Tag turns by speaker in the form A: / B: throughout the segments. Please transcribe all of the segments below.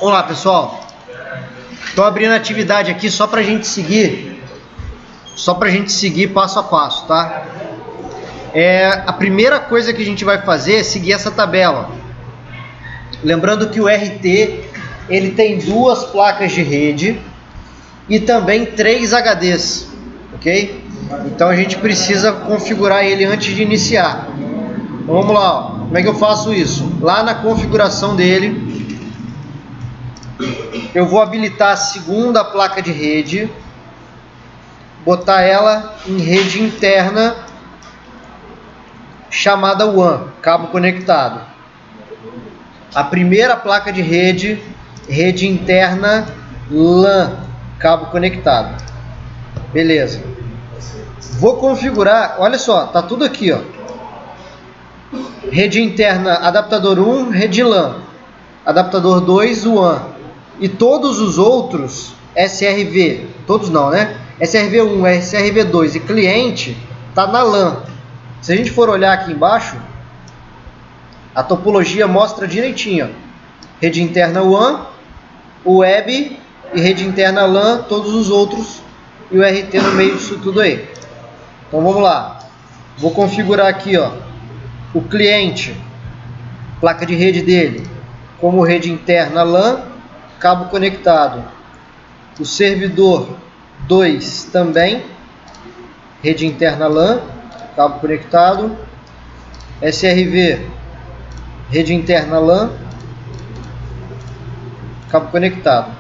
A: Olá pessoal, estou abrindo a atividade aqui só para a gente seguir, passo a passo, tá? A primeira coisa que a gente vai fazer é seguir essa tabela. Lembrando que o RT ele tem 2 placas de rede e também 3 HDs, ok? Então a gente precisa configurar ele antes de iniciar. Então vamos lá, ó. Como é que eu faço isso? Lá na configuração dele, eu vou habilitar a segunda placa de rede, botar ela em rede interna chamada WAN, cabo conectado. A primeira placa de rede, rede interna LAN, cabo conectado. Beleza. Vou configurar, olha só, tá tudo aqui, ó. Rede interna adaptador 1, rede LAN. Adaptador 2, WAN. E todos os outros SRV, todos não, né? SRV1, SRV2 e cliente tá na LAN. Se a gente for olhar aqui embaixo, a topologia mostra direitinho, ó. Rede interna WAN, web e rede interna LAN, todos os outros e o RT no meio disso tudo aí. Então vamos lá. Vou configurar aqui, ó, o cliente, placa de rede dele, como rede interna LAN, cabo conectado. O servidor 2 também, rede interna LAN, cabo conectado. SRV, rede interna LAN, cabo conectado.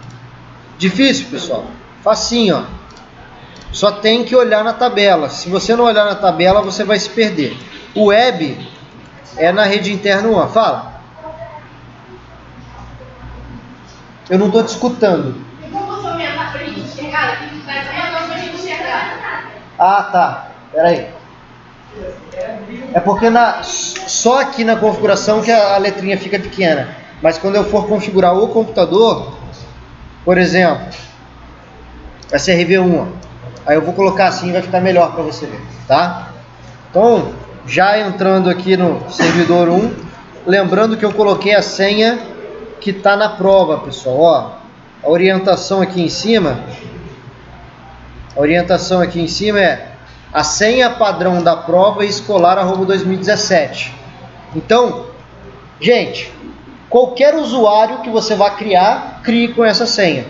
A: Difícil, pessoal? Facinho, ó. Só tem que olhar na tabela. Se você não olhar na tabela, você vai se perder. O web é na rede interna WAN. Fala. Eu não estou te escutando.
B: Como você aumentar para a gente enxergar? Aqui está aumentando para a gente enxergar.
A: Ah, tá. Espera aí. É porque só aqui na configuração que a letrinha fica pequena. Mas quando eu for configurar o computador, por exemplo, SRV1, aí eu vou colocar assim e vai ficar melhor para você ver, tá? Então, já entrando aqui no servidor 1, lembrando que eu coloquei a senha que está na prova, pessoal. Ó, a orientação aqui em cima é a senha padrão da prova escolar @2017. Então, gente, qualquer usuário que você vá criar, crie com essa senha.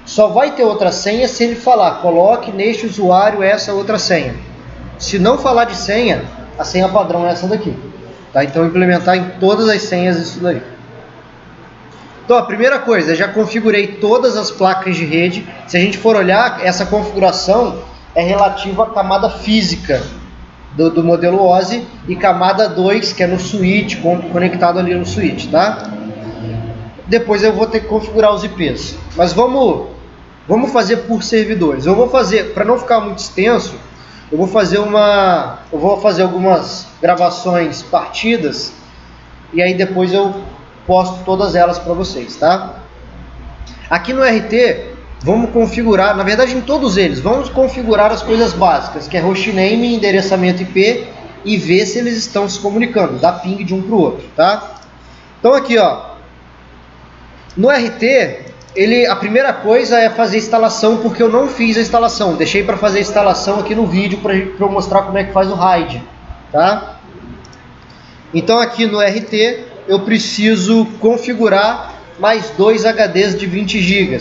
A: Só vai ter outra senha se ele falar, coloque neste usuário essa outra senha. Se não falar de senha, a senha padrão é essa daqui. Tá? Então, implementar em todas as senhas isso daí. Então, a primeira coisa, já configurei todas as placas de rede. Se a gente for olhar, essa configuração é relativa à camada física do modelo OSI e camada 2, que é no switch, conectado ali no switch, tá? Depois eu vou ter que configurar os IPs. Mas vamos fazer por servidores. Eu vou fazer, para não ficar muito extenso, eu vou fazer algumas gravações partidas e aí depois eu posto todas elas para vocês, tá? Aqui no RT, vamos configurar, na verdade em todos eles, vamos configurar as coisas básicas, que é hostname, endereçamento IP e ver se eles estão se comunicando, dar ping de um para o outro, tá? Então aqui, ó, no RT, a primeira coisa é fazer a instalação, porque eu não fiz a instalação, deixei para fazer a instalação aqui no vídeo para eu mostrar como é que faz o RAID, tá? Então aqui no RT, eu preciso configurar mais 2 HDs de 20 GB.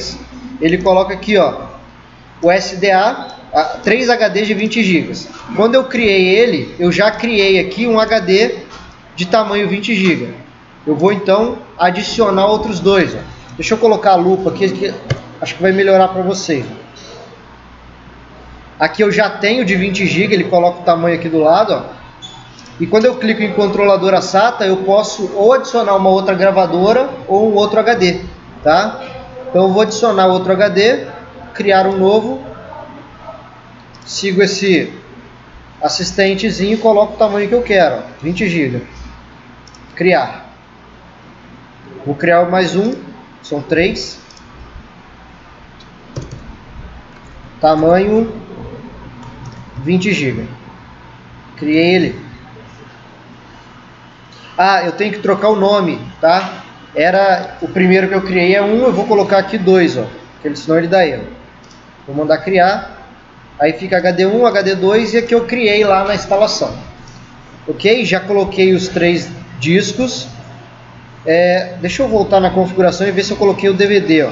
A: Ele coloca aqui, ó, o SDA, 3 HDs de 20 GB. Quando eu criei ele, eu já criei aqui um HD de tamanho 20 GB. Eu vou então adicionar outros 2. Ó. Deixa eu colocar a lupa aqui, que acho que vai melhorar para vocês. Aqui eu já tenho de 20 GB, ele coloca o tamanho aqui do lado, ó. E quando eu clico em controladora SATA, eu posso ou adicionar uma outra gravadora ou um outro HD, tá? Então eu vou adicionar outro HD, criar um novo, sigo esse assistentezinho e coloco o tamanho que eu quero, ó, 20 GB. Criar. Vou criar mais um, são 3. Tamanho 20 GB. Criei ele. Ah, eu tenho que trocar o nome, tá? era o primeiro que eu criei é 1, eu vou colocar aqui 2, ó, porque senão ele dá erro. Vou mandar criar, aí fica HD1, HD2 e aqui eu criei lá na instalação. Ok? Já coloquei os 3 discos. Deixa eu voltar na configuração e ver se eu coloquei o DVD. Ó.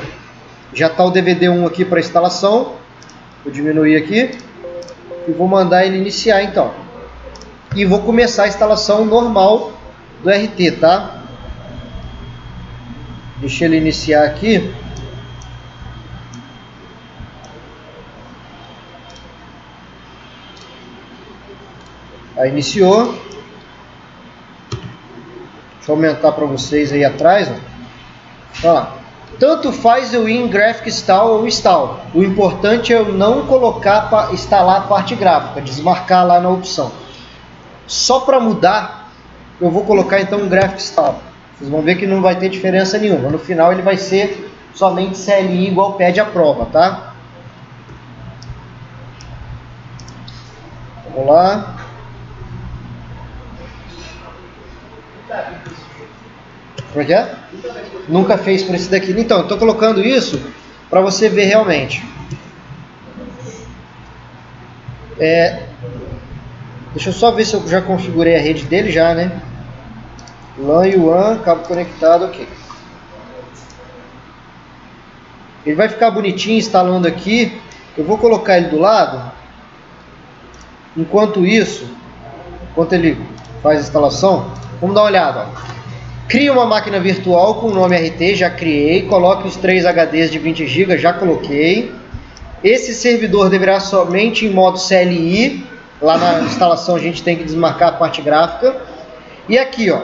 A: Já está o DVD1 aqui para instalação. Vou diminuir aqui e vou mandar ele iniciar então. E vou começar a instalação normal do RT, tá? Deixa ele iniciar aqui. Aí iniciou. Deixa eu aumentar para vocês aí atrás. Ó. Olha lá. Tanto faz eu ir em Graphic Install ou Install. O importante é eu não colocar para instalar a parte gráfica, desmarcar lá na opção. Só para mudar, eu vou colocar então um Graphic Install. Vocês vão ver que não vai ter diferença nenhuma. No final ele vai ser somente CLI igual pede a prova, tá? Vamos lá. Como é que é? Nunca fez para esse daqui. Então, eu estou colocando isso para você ver realmente. Deixa eu só ver se eu já configurei a rede dele já, né? LAN e WAN, cabo conectado, ok. Ele vai ficar bonitinho instalando aqui. Eu vou colocar ele do lado. Enquanto isso, enquanto ele faz a instalação, vamos dar uma olhada. Ó. Cria uma máquina virtual com o nome RT, já criei. Coloque os 3 HDs de 20 GB, já coloquei. Esse servidor deverá somente em modo CLI. Lá na instalação a gente tem que desmarcar a parte gráfica. E aqui, ó,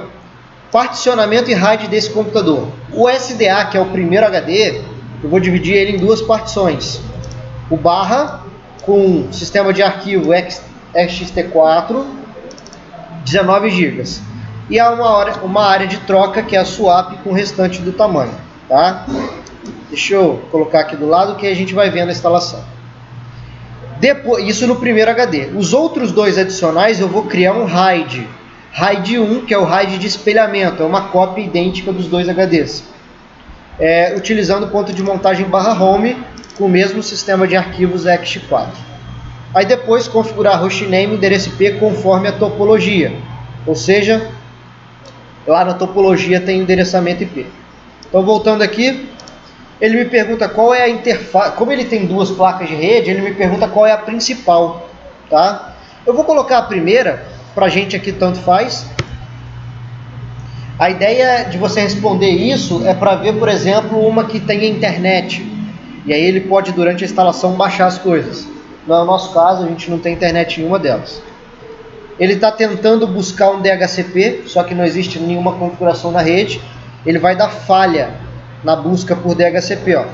A: particionamento e RAID desse computador. O SDA, que é o primeiro HD, eu vou dividir ele em 2 partições. O barra com sistema de arquivo ext4, 19 GB. E há uma área de troca que é a swap com o restante do tamanho, tá? Deixa eu colocar aqui do lado que a gente vai vendo a instalação. Depois, isso no primeiro HD. Os outros 2 adicionais eu vou criar um RAID. RAID 1, que é o RAID de espelhamento, é uma cópia idêntica dos 2 HDs. Utilizando o ponto de montagem /home com o mesmo sistema de arquivos ext4. Aí depois configurar hostname e endereço IP conforme a topologia, ou seja, lá na topologia tem endereçamento IP. Então voltando aqui, ele me pergunta qual é a interface. Como ele tem 2 placas de rede, ele me pergunta qual é a principal, tá? Eu vou colocar a primeira, pra gente aqui tanto faz. A ideia de você responder isso é para ver, por exemplo, uma que tenha internet. E aí ele pode durante a instalação baixar as coisas. Não é o nosso caso, a gente não tem internet em nenhuma delas. Ele está tentando buscar um DHCP, só que não existe nenhuma configuração na rede. Ele vai dar falha na busca por DHCP. Ó.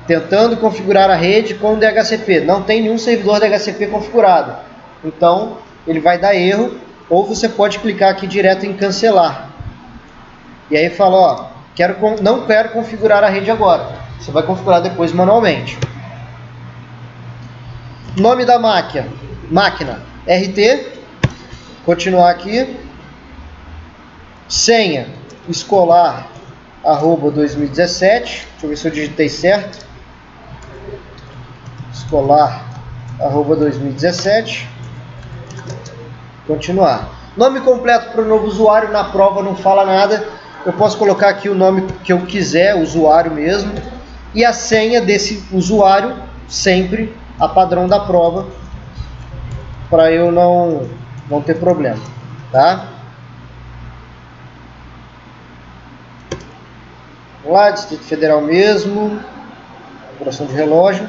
A: Tentando configurar a rede com DHCP. Não tem nenhum servidor DHCP configurado. Então, ele vai dar erro. Ou você pode clicar aqui direto em cancelar. E aí fala, ó, não quero configurar a rede agora. Você vai configurar depois manualmente. Nome da máquina RT. Continuar aqui. Senha escolar @2017. Deixa eu ver se eu digitei certo. Escolar @2017. Continuar. Nome completo para o novo usuário. Na prova não fala nada. Eu posso colocar aqui o nome que eu quiser, usuário mesmo. E a senha desse usuário, sempre a padrão da prova, para eu não ter problema, tá? Vamos lá, Distrito Federal mesmo, configuração de relógio.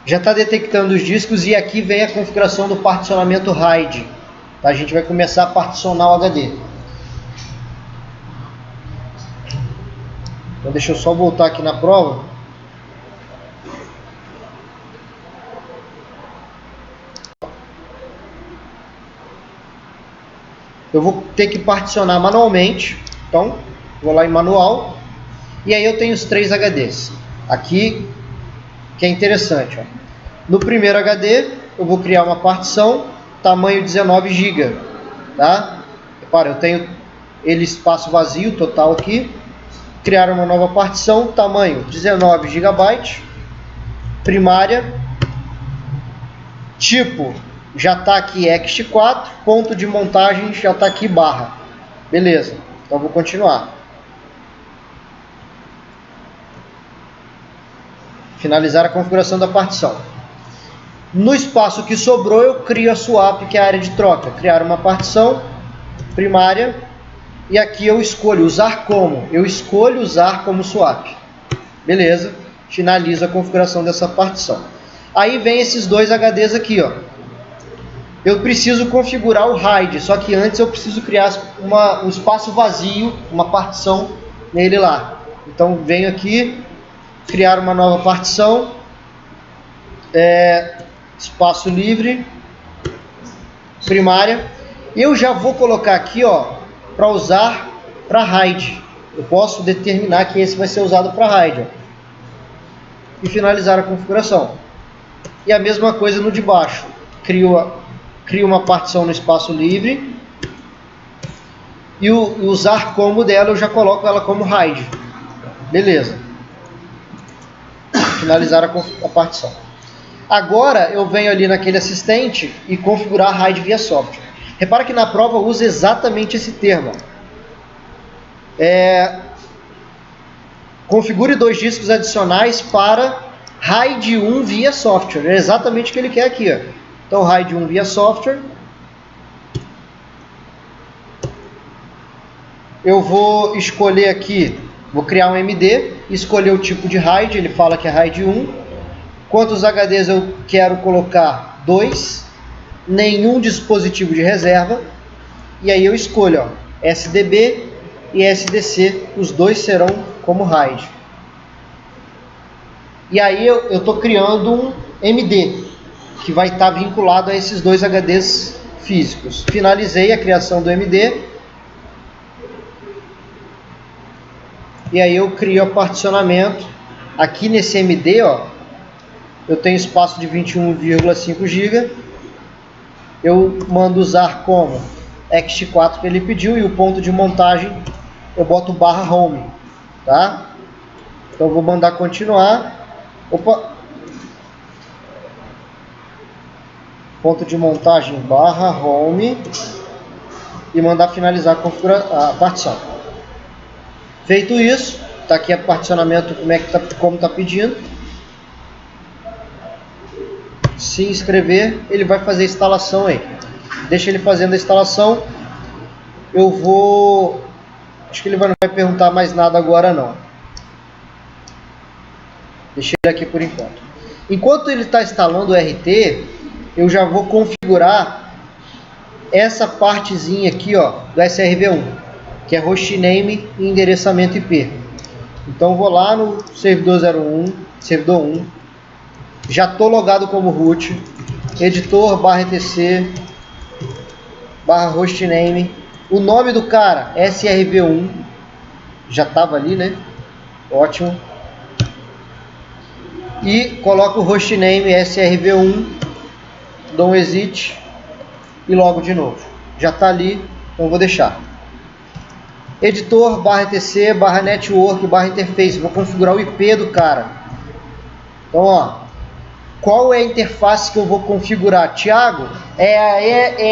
A: Já está detectando os discos e aqui vem a configuração do particionamento RAID. Tá? A gente vai começar a particionar o HD. Então deixa eu só voltar aqui na prova. Eu vou ter que particionar manualmente. Então, vou lá em manual. E aí eu tenho os 3 HDs. Aqui, que é interessante. Ó. No primeiro HD, eu vou criar uma partição, tamanho 19 GB. Tá? Repara, eu tenho ele espaço vazio total aqui. criar uma nova partição, tamanho 19 GB, primária, tipo já está aqui ext4, ponto de montagem já está aqui barra. Beleza, então vou continuar. Finalizar a configuração da partição. No espaço que sobrou eu crio a swap, que é a área de troca. Criar uma partição primária e aqui eu escolho usar como. Eu escolho usar como swap. Beleza, finalizo a configuração dessa partição. Aí vem esses dois HDs aqui, ó. Eu preciso configurar o RAID, só que antes eu preciso criar um espaço vazio, uma partição nele lá. Então venho aqui, criar uma nova partição, espaço livre, primária. Eu já vou colocar aqui, ó, para usar para RAID. Eu posso determinar que esse vai ser usado para RAID, ó. E finalizar a configuração. E a mesma coisa no de baixo. Crio uma partição no espaço livre e o usar como dela eu já coloco ela como RAID. Beleza. Finalizar a partição. Agora eu venho ali naquele assistente e configurar RAID via software. Repara que na prova usa exatamente esse termo. Configure 2 discos adicionais para RAID 1 via software. É exatamente o que ele quer aqui, ó. Então, RAID 1 via software. Eu vou escolher aqui, vou criar um MD, escolher o tipo de RAID, ele fala que é RAID 1. Quantos HDs eu quero colocar? 2. Nenhum dispositivo de reserva. E aí eu escolho, ó, SDB e SDC, os dois serão como RAID. E aí eu estou criando um MD, que vai estar vinculado a esses dois HDs físicos. Finalizei a criação do MD. E aí eu crio o particionamento. Aqui nesse MD, ó, eu tenho espaço de 21,5 GB. Eu mando usar como ext4 que ele pediu. E o ponto de montagem eu boto /home. Tá? Então eu vou mandar continuar. Opa! Ponto de montagem /home e mandar finalizar a partição. Feito isso, está aqui o particionamento como está pedindo. Se inscrever, ele vai fazer a instalação aí. Deixa ele fazendo a instalação. Eu vou... Acho que ele não vai perguntar mais nada agora não. Deixa ele aqui por enquanto. Enquanto ele está instalando o RT, eu já vou configurar essa partezinha aqui, ó, do SRV1, que é hostname e endereçamento IP. Então vou lá no servidor 01, servidor 1, já estou logado como root, editor /etc /hostname, o nome do cara SRV1, já estava ali, né? Ótimo. E coloco o hostname SRV1, dou um exit e logo de novo. Já está ali, então vou deixar. Editor /etc /network /interface. Vou configurar o IP do cara. Então, ó, qual é a interface que eu vou configurar? Thiago, é a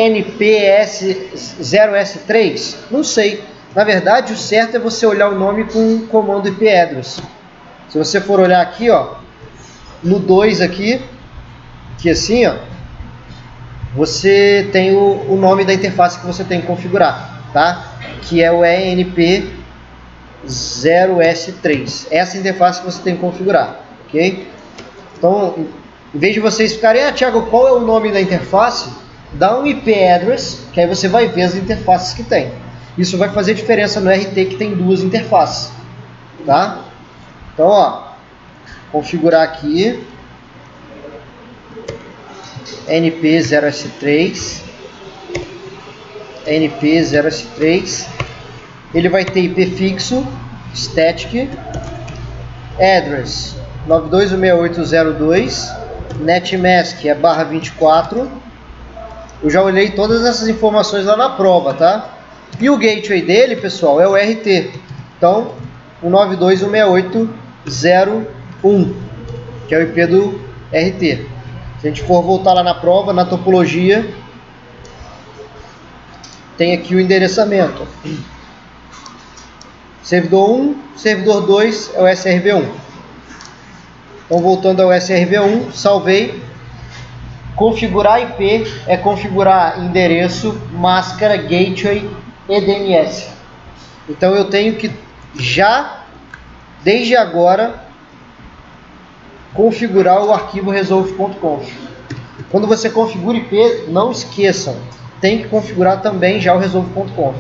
A: ENPS0S3? Não sei. Na verdade, o certo é você olhar o nome com o comando IP address. Se você for olhar aqui, ó, no 2 aqui, que assim, ó, você tem o nome da interface que você tem que configurar, tá? Que é o ENP0S3. Essa interface que você tem que configurar, ok? Então, em vez de vocês ficarem, Thiago, qual é o nome da interface? Dá um IP address, que aí você vai ver as interfaces que tem. Isso vai fazer diferença no RT, que tem 2 interfaces, tá? Então, ó, configurar aqui NP0S3, NP0S3, ele vai ter IP fixo, static, address 92.168.02, netmask é /24. Eu já olhei todas essas informações lá na prova, tá? E o gateway dele, pessoal, é o RT. Então, 192.168.0.1, que é o IP do RT. Se a gente for voltar lá na prova, na topologia, tem aqui o endereçamento. Servidor 1, servidor 2 é o SRV1. Então, voltando ao SRV1, salvei. Configurar IP é configurar endereço, máscara, gateway e DNS. Então, eu tenho que já, desde agora, configurar o arquivo resolve.conf. Quando você configura IP, não esqueçam, tem que configurar também já o resolve.conf,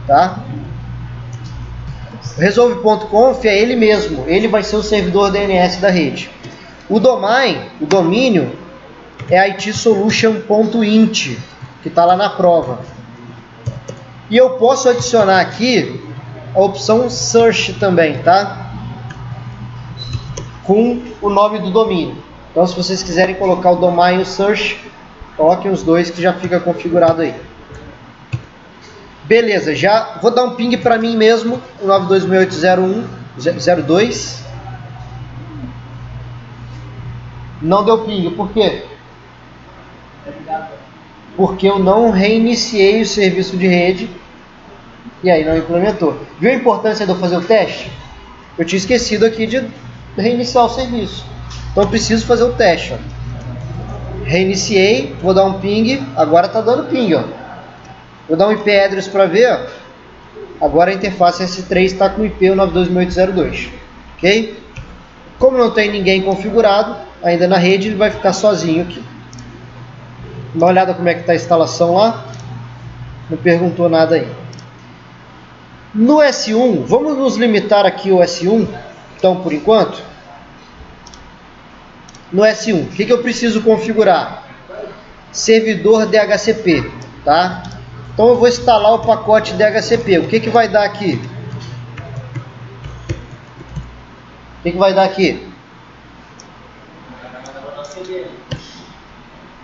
A: tá? O resolve.conf é ele mesmo, ele vai ser o servidor DNS da rede. O domínio é itsolution.int, que está lá na prova. E eu posso adicionar aqui a opção search também, tá? Com o nome do domínio. Então, se vocês quiserem colocar o domain e o search, coloquem os dois que já fica configurado aí. Beleza, já vou dar um ping para mim mesmo, 192.168.0.2. Não deu ping, por quê? Porque eu não reiniciei o serviço de rede e aí não implementou. Viu a importância de eu fazer o teste? Eu tinha esquecido aqui de reiniciar o serviço. Então eu preciso fazer o teste. Ó. Reiniciei, vou dar um ping, agora está dando ping. Ó. Vou dar um IP address para ver. Ó. Agora a interface S3 está com o IP 192.168.0.2. Ok? Como não tem ninguém configurado ainda na rede, ele vai ficar sozinho aqui. Dá uma olhada como é que está a instalação lá. Não perguntou nada aí. No S1, vamos nos limitar aqui ao S1, então, por enquanto. No S1, o que eu preciso configurar? Servidor DHCP, tá? Então eu vou instalar o pacote DHCP. O que vai dar aqui? O que vai dar aqui?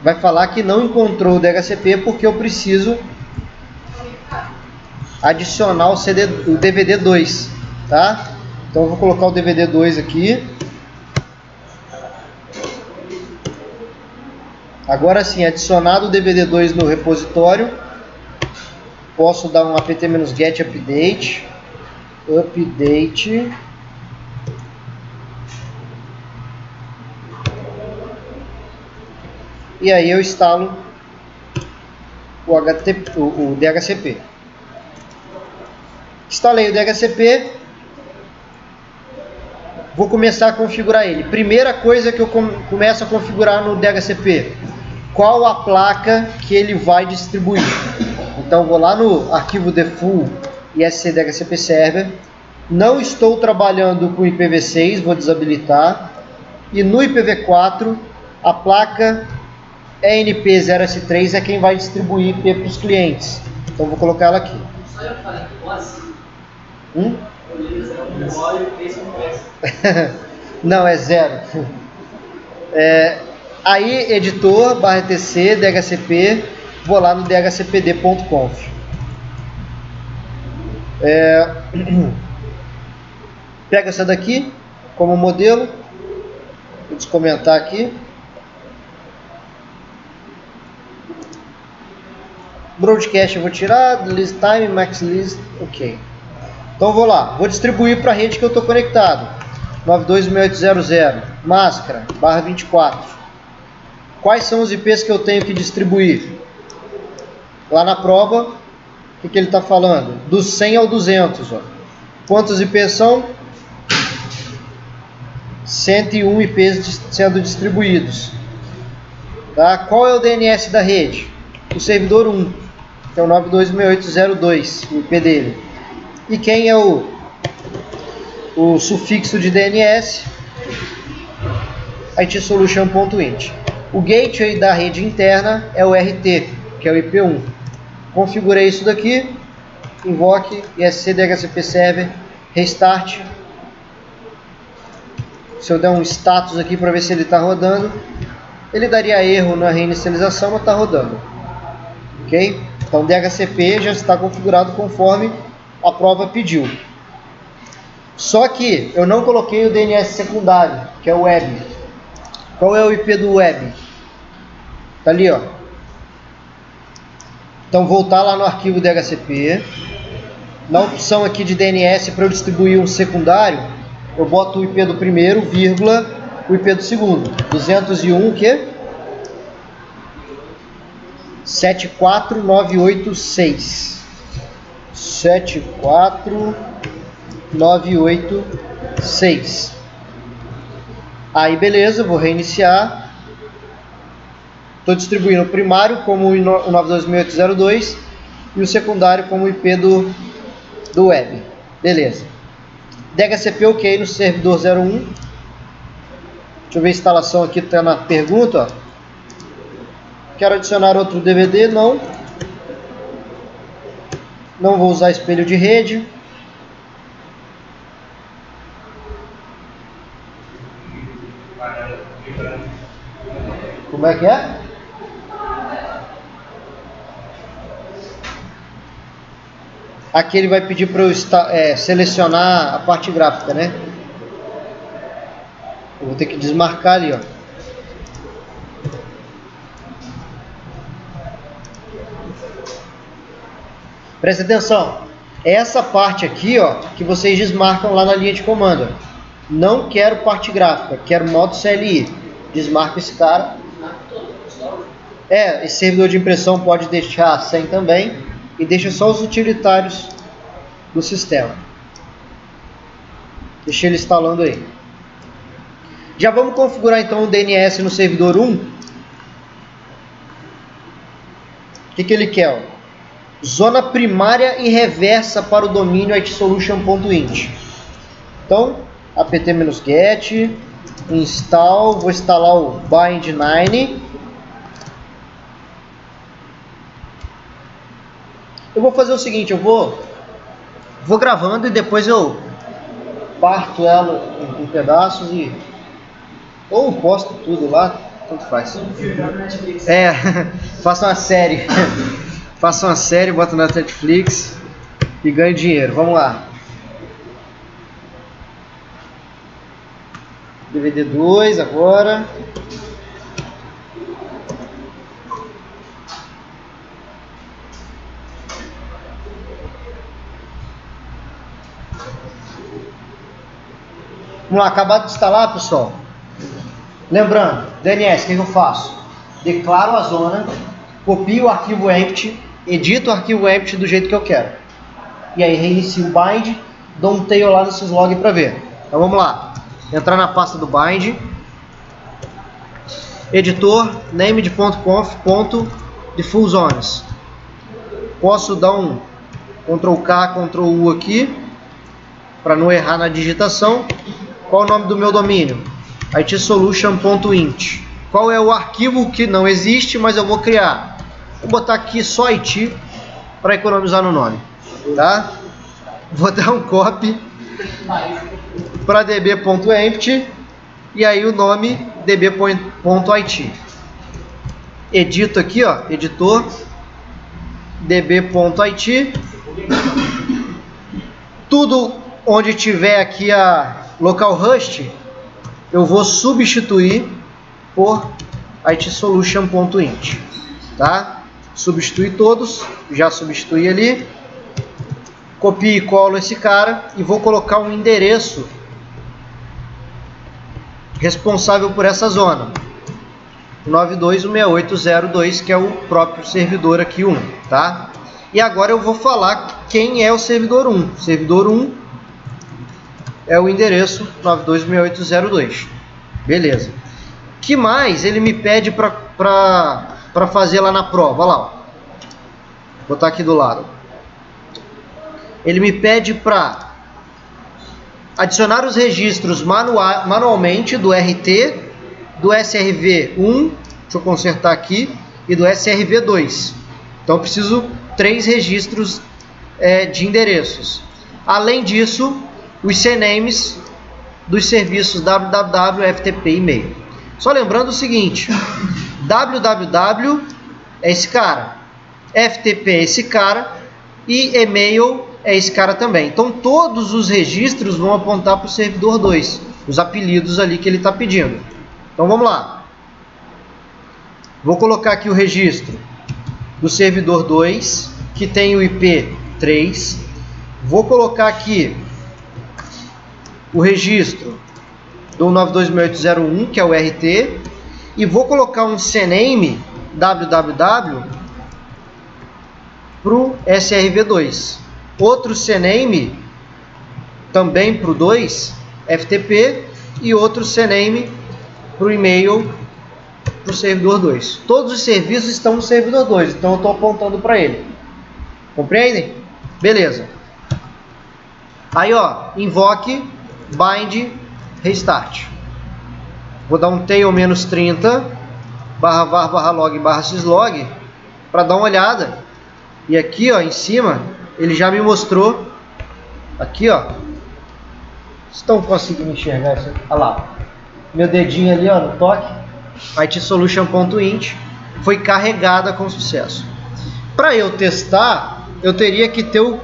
A: Vai falar que não encontrou o DHCP porque eu preciso adicionar o DVD 2, tá? Então eu vou colocar o DVD 2 aqui. Agora sim, adicionado o DVD 2 no repositório, posso dar um apt-get update, e aí eu instalo o DHCP. Instalei o DHCP, vou começar a configurar ele. Primeira coisa que eu começo a configurar no DHCP, qual a placa que ele vai distribuir. Então vou lá no arquivo default ISC DHCP Server, não estou trabalhando com IPv6, vou desabilitar, e no IPv4 a placa ENP0S3 é quem vai distribuir IP para os clientes. Então vou colocar ela aqui. Não, é 0. Aí, editor, /etc, DHCP, vou lá no dhcpd.conf. Pega essa daqui como modelo. Vou descomentar aqui. Broadcast eu vou tirar, list time, max list, ok. Então vou lá, vou distribuir para a rede que eu estou conectado. 92.168.0.0, máscara, /24. Quais são os IPs que eu tenho que distribuir? Lá na prova, o que ele está falando? Do 100 ao 200. Ó. Quantos IPs são? 101 IPs sendo distribuídos. Tá? Qual é o DNS da rede? O servidor 1, que é o 92.168.0.2, o IP dele. E quem é o sufixo de DNS? itsolution.int. O gateway da rede interna é o RT, que é o IP1. Configurei isso daqui, invoque ISC DHCP Server, restart. Se eu der um status aqui para ver se ele está rodando, ele daria erro na reinicialização, mas está rodando. Ok? Então DHCP já está configurado conforme a prova pediu. Só que eu não coloquei o DNS secundário, que é o web. Qual é o IP do web? Tá ali, ó. Então voltar lá no arquivo DHCP. Na opção aqui de DNS, para eu distribuir um secundário, eu boto o IP do primeiro, vírgula, o IP do segundo. 201, o quê? 74986. 74986. Aí beleza, vou reiniciar. Estou distribuindo o primário como o 92.168.02 e o secundário como o IP do web. Beleza. DHCP ok no servidor 01. Deixa eu ver a instalação aqui, está na pergunta. Ó. Quero adicionar outro DVD? Não. Não vou usar espelho de rede. Como é que é? Aqui ele vai pedir para eu selecionar a parte gráfica, né? Eu vou ter que desmarcar ali, ó. Presta atenção. Essa parte aqui, ó, que vocês desmarcam lá na linha de comando. Não quero parte gráfica, quero modo CLI. Desmarca esse cara. Esse servidor de impressão pode deixar sem também. E deixa só os utilitários do sistema. Deixa ele instalando aí. Já vamos configurar então o DNS no servidor 1. O que ele quer? Ó? Zona primária e reversa para o domínio itsolution.int. Então, apt-get, install, vou instalar o bind9. Eu vou fazer o seguinte, eu vou gravando e depois eu parto ela em pedaços e ou posto tudo lá, tanto faz. Faça uma série. Faça uma série, bota na Netflix e ganhe dinheiro. Vamos lá. DVD 2 agora. Vamos lá, acabado de instalar, pessoal. Lembrando, DNS, o que eu faço? Declaro a zona, copio o arquivo empty, edito o arquivo empty do jeito que eu quero. E aí reinicio o bind, dou um tail lá nesses logs para ver. Então vamos lá. Entrar na pasta do bind. Editor, named.conf.diffusezones. Posso dar um Ctrl+K, Ctrl+U aqui, para não errar na digitação. Qual o nome do meu domínio? itsolution.int. Qual é o arquivo que não existe, mas eu vou criar? Vou botar aqui só it para economizar no nome, tá? Vou dar um copy para db.empty e aí o nome db.it. Edito aqui, ó, editor db.it. Tudo onde tiver aqui a localhost, eu vou substituir por itsolution.int, tá? Substituir todos, já substituí ali. Copio e colo esse cara e vou colocar um endereço responsável por essa zona. 92.168.02, que é o próprio servidor aqui 1, tá? E agora eu vou falar quem é o servidor 1. O servidor 1 é o endereço 92.168.02. Beleza. Que mais ele me pede para fazer lá na prova? Olha lá. Ó. Vou botar aqui do lado. Ele me pede para adicionar os registros manualmente do RT, do SRV1, deixa eu consertar aqui, e do SRV2. Então eu preciso 3 registros de endereços. Além disso, os CNAMEs dos serviços www, FTP e e-mail. Só lembrando o seguinte, www é esse cara, FTP é esse cara e e-mail é esse cara também. Então todos os registros vão apontar para o servidor 2, os apelidos ali que ele está pedindo. Então vamos lá. Vou colocar aqui o registro do servidor 2, que tem o IP 3. Vou colocar aqui o registro do 192.168.0.1, que é o RT, e vou colocar um CNAME www para o SRV2. Outro CNAME também para o 2, FTP, e outro CNAME para o e-mail para o servidor 2. Todos os serviços estão no servidor 2, então eu estou apontando para ele. Compreendem? Beleza. Aí, ó, invoke, bind, restart. Vou dar um tail -30, /var, /log, /syslog, para dar uma olhada. E aqui, ó, em cima, ele já me mostrou, aqui, ó, estão conseguindo enxergar isso aqui? Olha lá, meu dedinho ali, ó, no toque, itsolution.int, foi carregada com sucesso. Para eu testar, eu teria que ter o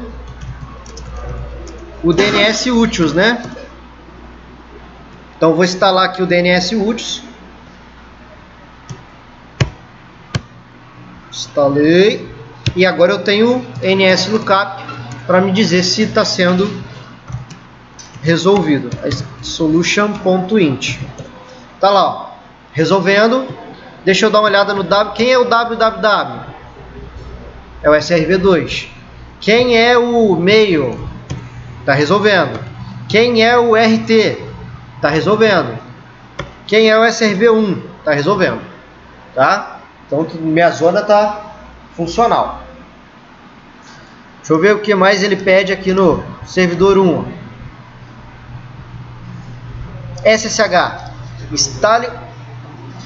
A: DNS úteis, né? Então vou instalar aqui o DNS úteis. Instalei. E agora eu tenho NSLookup para me dizer se está sendo resolvido. Solution.int. Tá lá, ó, resolvendo. Deixa eu dar uma olhada no W. Quem é o www? É o SRV2. Quem é o mail? Está resolvendo. Quem é o RT? Está resolvendo. Quem é o SRV1? Está resolvendo. Tá? Então minha zona está funcional. Deixa eu ver o que mais ele pede aqui no servidor 1. SSH. Instale.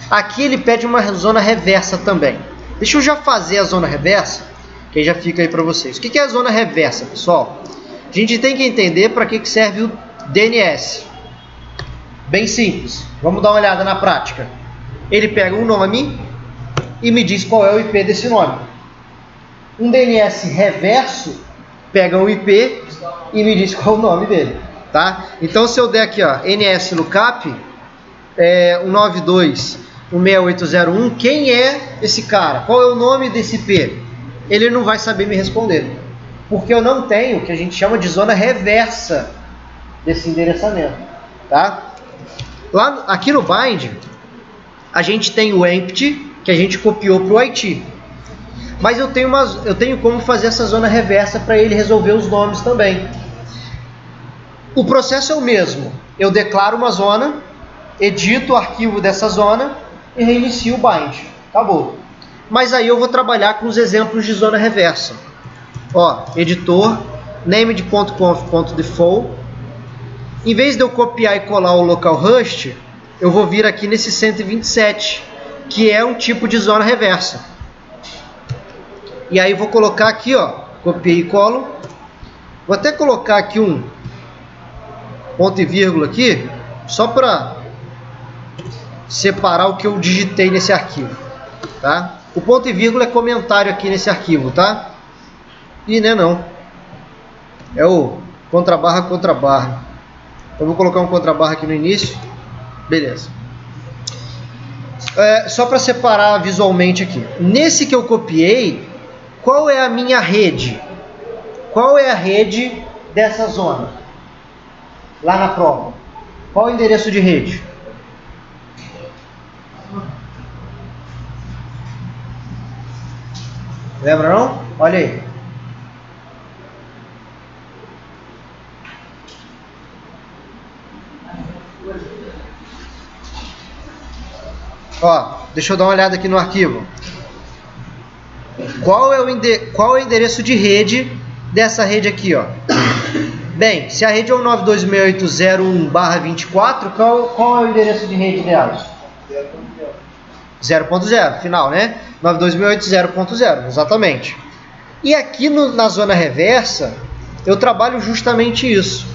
A: Aqui ele pede uma zona reversa também. Deixa eu já fazer a zona reversa, que aí já fica aí para vocês. O que é a zona reversa, pessoal? A gente tem que entender para que serve o DNS. Bem simples. Vamos dar uma olhada na prática. Ele pega um nome e me diz qual é o IP desse nome. Um DNS reverso pega um IP e me diz qual é o nome dele, tá? Então se eu der aqui, ó, NSLookup 192.168.0.1, quem é esse cara? Qual é o nome desse IP? Ele não vai saber me responder, porque eu não tenho o que a gente chama de zona reversa desse endereçamento, tá? Lá aqui no bind a gente tem o empty, que a gente copiou para o IT. Mas eu tenho como fazer essa zona reversa para ele resolver os nomes também. O processo é o mesmo. Eu declaro uma zona, edito o arquivo dessa zona e reinicio o bind. Acabou. Mas aí eu vou trabalhar com os exemplos de zona reversa. Ó, editor, named.conf.default. Em vez de eu copiar e colar o localhost, eu vou vir aqui nesse 127, que é um tipo de zona reversa. E aí vou colocar aqui, ó, copiei e colo. Vou até colocar aqui um ponto e vírgula aqui, só para separar o que eu digitei nesse arquivo, tá? O ponto e vírgula é comentário aqui nesse arquivo, tá? E né, não. É o contrabarra, contrabarra. Eu vou colocar um contrabarra aqui no início. Beleza. Só para separar visualmente aqui. Nesse que eu copiei, qual é a minha rede? Qual é a rede dessa zona? Lá na prova. Qual o endereço de rede? Lembra não? Olha aí. Ó, deixa eu dar uma olhada aqui no arquivo. Qual é o endereço de rede dessa rede aqui, ó? Bem, se a rede é o 192.168.0.1/24, qual é o endereço de rede dela? 0.0, final, né? 192.168.0.0, exatamente. E aqui na zona reversa, eu trabalho justamente isso.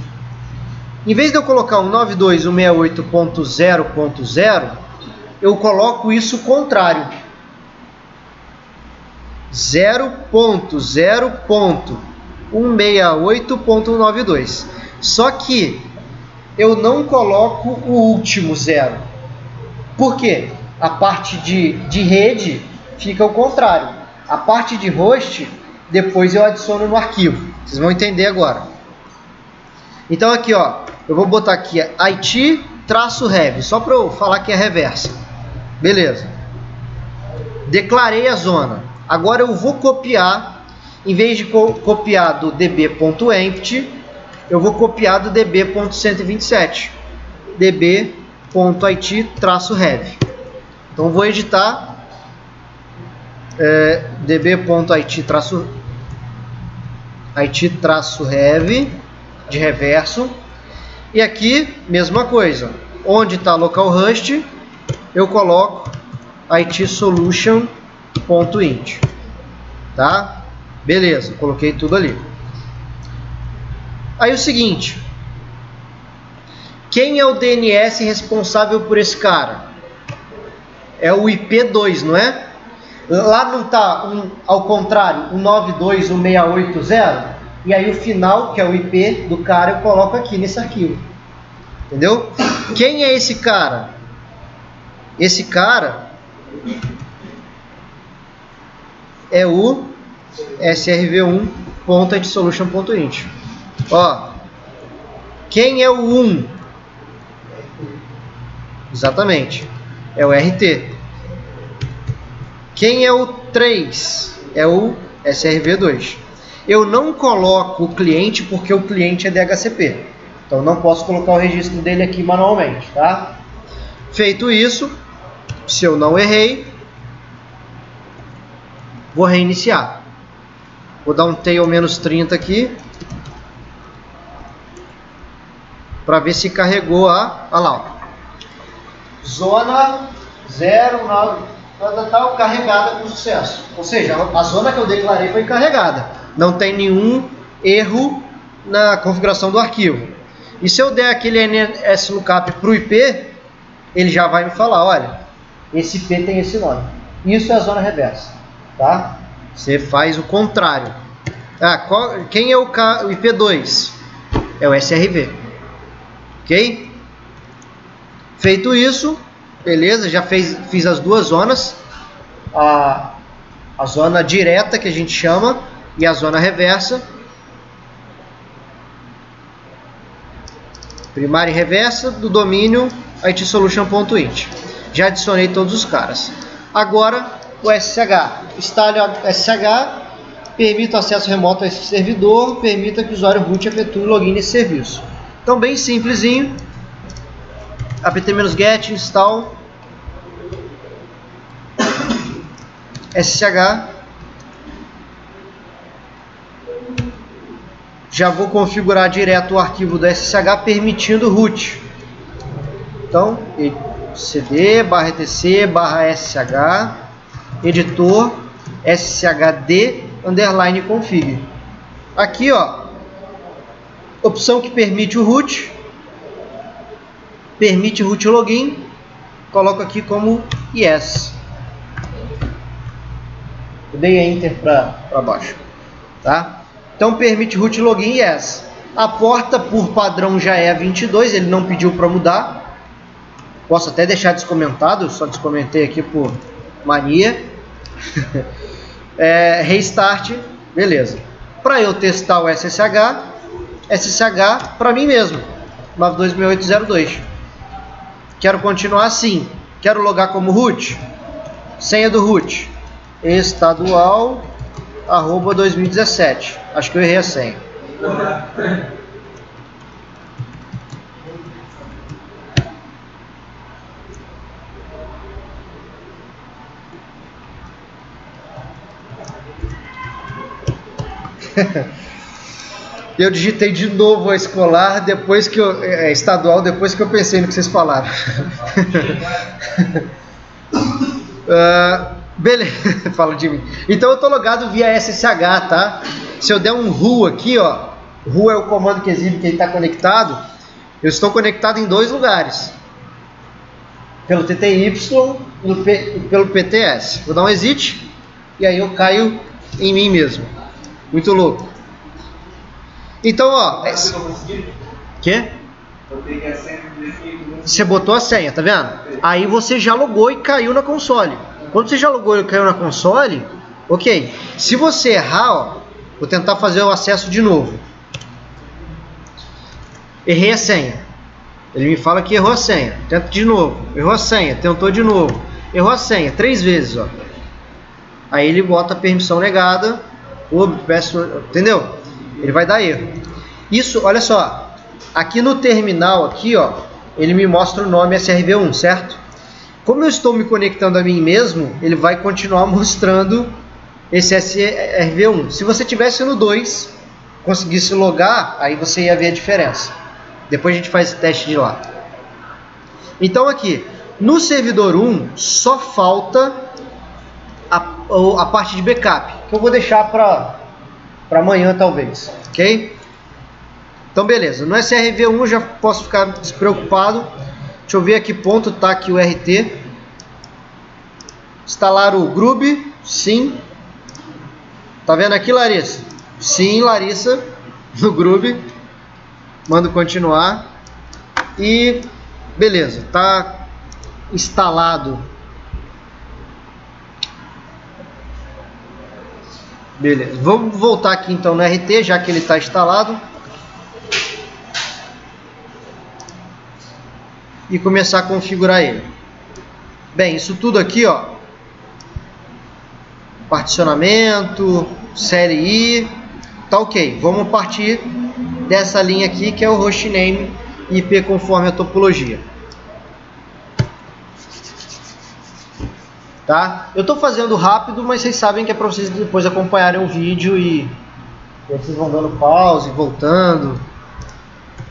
A: Em vez de eu colocar um 192.168.0.0, eu coloco isso contrário. 0.0. 168.192. Só que eu não coloco o último 0. Por quê? A parte de rede fica ao contrário. A parte de host, depois eu adiciono no arquivo. Vocês vão entender agora. Então aqui, ó, eu vou botar aqui IT-heavy, só para eu falar que é reversa. Beleza. Declarei a zona. Agora eu vou copiar, em vez de copiar do db.empty, eu vou copiar do db.127. db.it-heavy. Então vou editar db.it-heavy de reverso. E aqui, mesma coisa. Onde está localhost, eu coloco itsolution.int. Tá? Beleza, coloquei tudo ali. Aí o seguinte. Quem é o DNS responsável por esse cara? É o IP2, não é? Lá não está, ao contrário, 192.168.0? E aí o final, que é o IP do cara, eu coloco aqui nesse arquivo. Entendeu? Quem é esse cara? Esse cara é o srv1.itsolution.int. Ó, quem é o 1? Exatamente, é o RT. Quem é o 3? É o SRV2. Eu não coloco o cliente porque o cliente é DHCP. Então não posso colocar o registro dele aqui manualmente, tá? Feito isso, se eu não errei, vou reiniciar. Vou dar um tail menos 30 aqui, para ver se carregou a... Olha lá, ó. Zona 0, tal, carregada com sucesso. Ou seja, a zona que eu declarei foi carregada. Não tem nenhum erro na configuração do arquivo. E se eu der aquele NSLookup para o IP, ele já vai me falar, olha, esse IP tem esse nome. Isso é a zona reversa, tá? Você faz o contrário. Quem é o IP2? É o SRV. Ok? Feito isso, beleza, já fiz as duas zonas. A zona direta, que a gente chama, e a zona reversa. Primária e reversa do domínio itsolution.int. Já adicionei todos os caras. Agora o SSH. Instale o SSH, permita acesso remoto a esse servidor, permita que o usuário root efetue o login nesse serviço. Então bem simplesinho. apt-get install SSH. Já vou configurar direto o arquivo do SSH permitindo root. Então, cd/etc/ssh editor shd_config. Aqui, ó, opção que permite o root, permite root login, coloco aqui como yes. Eu dei enter para baixo, tá? Então permite root login yes. A porta por padrão já é a 22, ele não pediu para mudar. Posso até deixar descomentado, eu só descomentei aqui por mania. Restart, beleza. Para eu testar o SSH para mim mesmo, 926802. Quero continuar assim. Quero logar como root. Senha do root. Estadual @2017. Acho que eu errei a senha. Eu digitei de novo a escolar depois que estadual, depois que eu pensei no que vocês falaram. Beleza, fala de mim. Então eu estou logado via SSH, tá? Se eu der um ru aqui, ó, ru é o comando que exibe quem está conectado. Eu estou conectado em dois lugares, pelo TTY e pelo PTS. Vou dar um exit e aí eu caio em mim mesmo. Muito louco. Então, ó. Quê? Você botou a senha, tá vendo? Aí você já logou e caiu na console. Quando você já logou e caiu na console, ok. Se você errar, ó, vou tentar fazer o acesso de novo. Errei a senha. Ele me fala que errou a senha. Tenta de novo. Errou a senha. Tentou de novo. Errou a senha 3 vezes, ó. Aí ele bota a permissão negada. Entendeu? Ele vai dar erro. Isso, olha só. Aqui no terminal, aqui, ó, ele me mostra o nome SRV1, certo? Como eu estou me conectando a mim mesmo, ele vai continuar mostrando esse SRV1. Se você tivesse no 2, conseguisse logar, aí você ia ver a diferença. Depois a gente faz esse teste de lá. Então aqui, no servidor 1, só falta a parte de backup, que eu vou deixar para amanhã talvez, ok? Então beleza, no SRV1 eu já posso ficar despreocupado. Deixa eu ver a que ponto está aqui o RT. Instalar o Grub, sim. Tá vendo aqui, Larissa? Sim, Larissa, no Grub. Mando continuar. E beleza, tá instalado. Beleza, vamos voltar aqui então no RT, já que ele está instalado. E começar a configurar ele. Bem, isso tudo aqui, ó, particionamento, série I, tá ok. Vamos partir dessa linha aqui, que é o hostname IP conforme a topologia. Tá? Eu estou fazendo rápido, mas vocês sabem que é para vocês depois acompanharem o vídeo e vocês vão dando pause, voltando.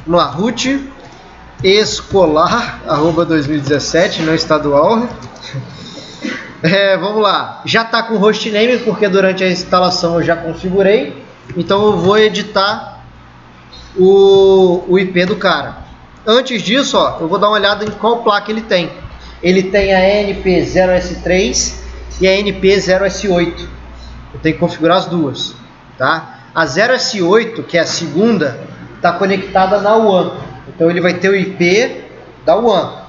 A: Vamos lá, root escolar @2017, não estadual. Vamos lá, já está com hostname porque durante a instalação eu já configurei, então eu vou editar o IP do cara. Antes disso, ó, eu vou dar uma olhada em qual placa ele tem. Ele tem a NP0S3 e a NP0S8. Eu tenho que configurar as duas, tá? A 0S8, que é a segunda, está conectada na WAN. Então ele vai ter o IP da WAN.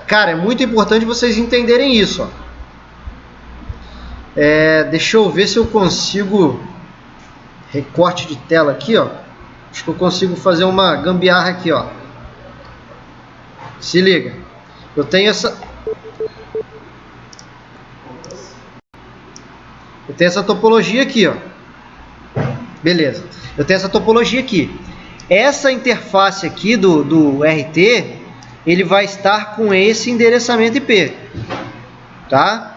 A: Cara, é muito importante vocês entenderem isso, ó. Deixa eu ver se eu consigo recorte de tela aqui, ó. Acho que eu consigo fazer uma gambiarra aqui, ó. Se liga. Eu tenho essa topologia aqui, ó. Beleza. Eu tenho essa topologia aqui. Essa interface aqui do RT, ele vai estar com esse endereçamento IP, tá?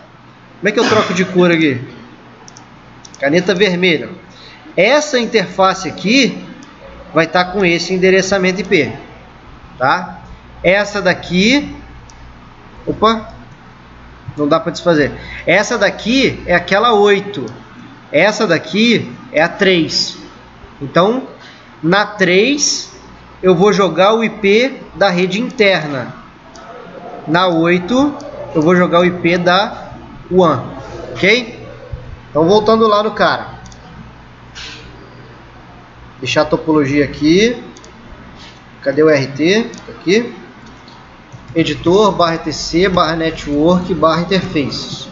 A: Como é que eu troco de cor aqui? Caneta vermelha. Essa interface aqui vai estar com esse endereçamento IP, tá? Essa daqui, opa, não dá para desfazer. Essa daqui é aquela 8. Essa daqui é a 3. Então, na 3, eu vou jogar o IP da rede interna. Na 8, eu vou jogar o IP da WAN. Ok? Então, voltando lá no cara. Deixar a topologia aqui. Cadê o RT? Aqui. Editor, /etc, /network, /interfaces.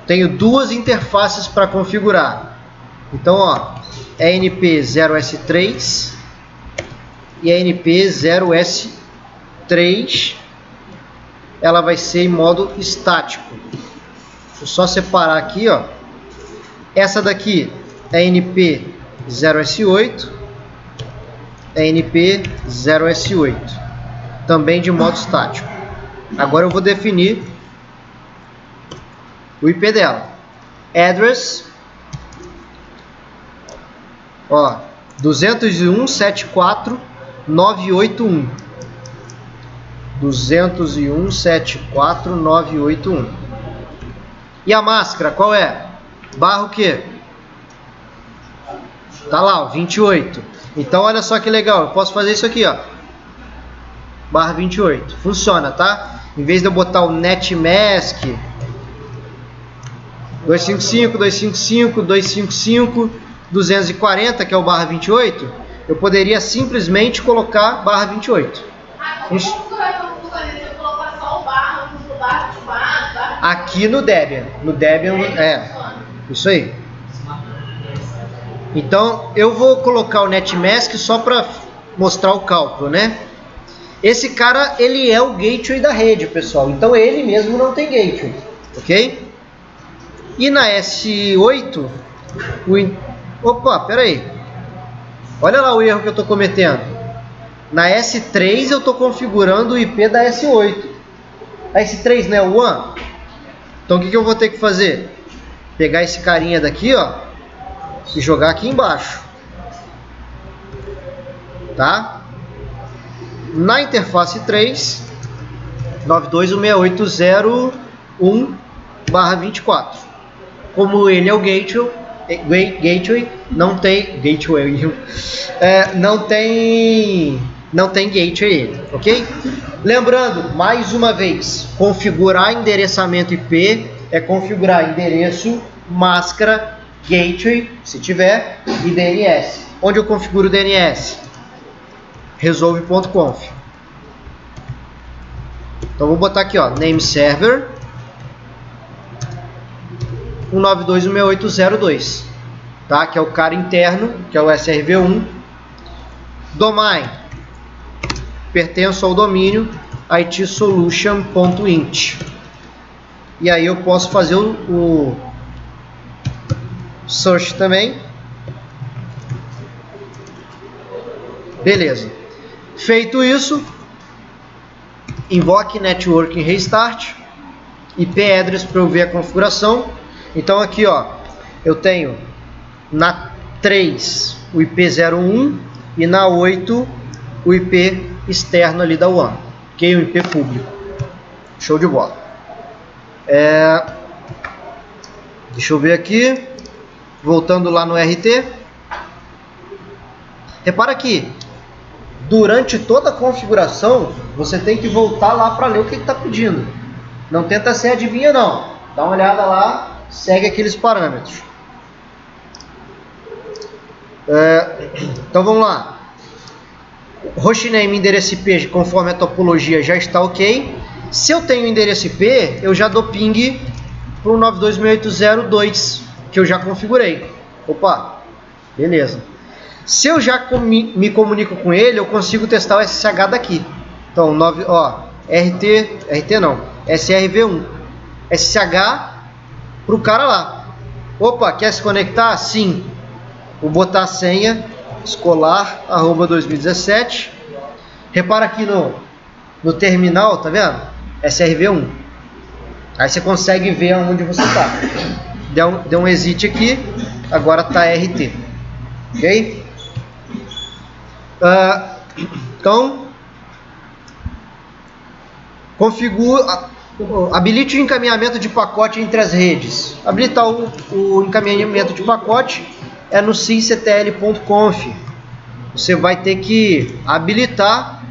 A: Tenho duas interfaces para configurar. Então, ó, é a NP0S3 e a NP0S3. Ela vai ser em modo estático. Deixa eu só separar aqui, ó. Essa daqui é a NP0S8, é NP0S8. Também de modo estático. Agora eu vou definir o IP dela. Address, ó, 201.74.981. 201.74.981. E a máscara, qual é? Barra o quê? Tá lá, ó, 28. Então, olha só que legal. Eu posso fazer isso aqui, ó. Barra 28. Funciona, tá? Em vez de eu botar o netmask 255, 255, 255, 240, que é o barra 28, eu poderia simplesmente colocar barra 28. Aqui no Debian. No Debian, isso aí. Então, eu vou colocar o netmask só para mostrar o cálculo, né? Esse cara, ele é o gateway da rede, pessoal. Então, ele mesmo não tem gateway, ok? E na S8, opa, peraí. Olha lá o erro que eu estou cometendo. Na S3, eu estou configurando o IP da S8. A S3 não é o WAN? Então, o que eu vou ter que fazer? Pegar esse carinha daqui, ó, e jogar aqui embaixo. Tá? Na interface 3, 92.168.0.1/24. Como ele é o gateway, não tem gateway, ok? Lembrando, mais uma vez, configurar endereçamento IP é configurar endereço, máscara, gateway, se tiver, e DNS. Onde eu configuro o DNS? Resolve.conf. Então vou botar aqui, ó, name server 192.168.0.2, tá? Que é o cara interno, que é o SRV1. Domain, pertenço ao domínio itsolution.int. E aí eu posso fazer o search também. Beleza. Feito isso, invoque networking restart, IP address para eu ver a configuração. Então aqui, ó, eu tenho na 3 o IP 01 e na 8 o IP externo ali da WAN, ok? O IP público. Show de bola. Deixa eu ver aqui, voltando lá no RT. Repara que durante toda a configuração você tem que voltar lá para ler o que está pedindo. Não tenta ser adivinha não. Dá uma olhada lá. Segue aqueles parâmetros. Então vamos lá. Hostname, endereço IP, conforme a topologia, já está ok. Se eu tenho endereço IP, eu já dou ping para o 92.168.0.2 que eu já configurei. Opa, beleza. Se eu já me comunico com ele, eu consigo testar o SSH daqui. Então, SRV1. SSH para o cara lá. Opa, quer se conectar? Sim. Vou botar a senha escolar @2017. Repara aqui no terminal, tá vendo? SRV1. Aí você consegue ver onde você está. Deu um exit aqui, agora está RT. Ok? Então, habilite o encaminhamento de pacote entre as redes. Habilitar o encaminhamento de pacote é no sysctl.conf. Você vai ter que habilitar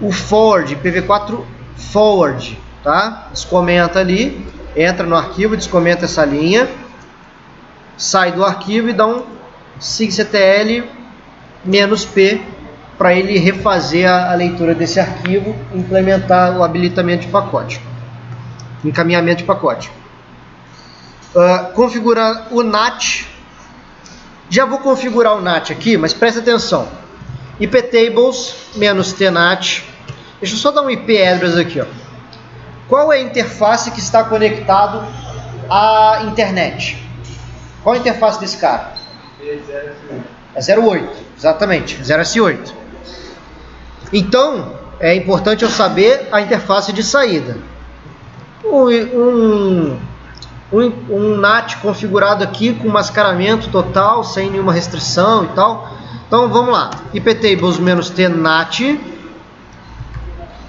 A: o forward, IPv4 forward, tá? Descomenta ali, entra no arquivo, descomenta essa linha, sai do arquivo e dá um sysctl -p para ele refazer a leitura desse arquivo e implementar o habilitamento de pacote. Encaminhamento de pacote. Configurar o NAT. Já vou configurar o NAT aqui, mas presta atenção. iptables -tnat. Deixa eu só dar um IP address aqui, ó. Qual é a interface que está conectado à internet? Qual a interface desse cara? É 08, exatamente, 0S8. Então, é importante eu saber a interface de saída. Um NAT configurado aqui com mascaramento total, sem nenhuma restrição e tal. Então vamos lá, iptables -tnat.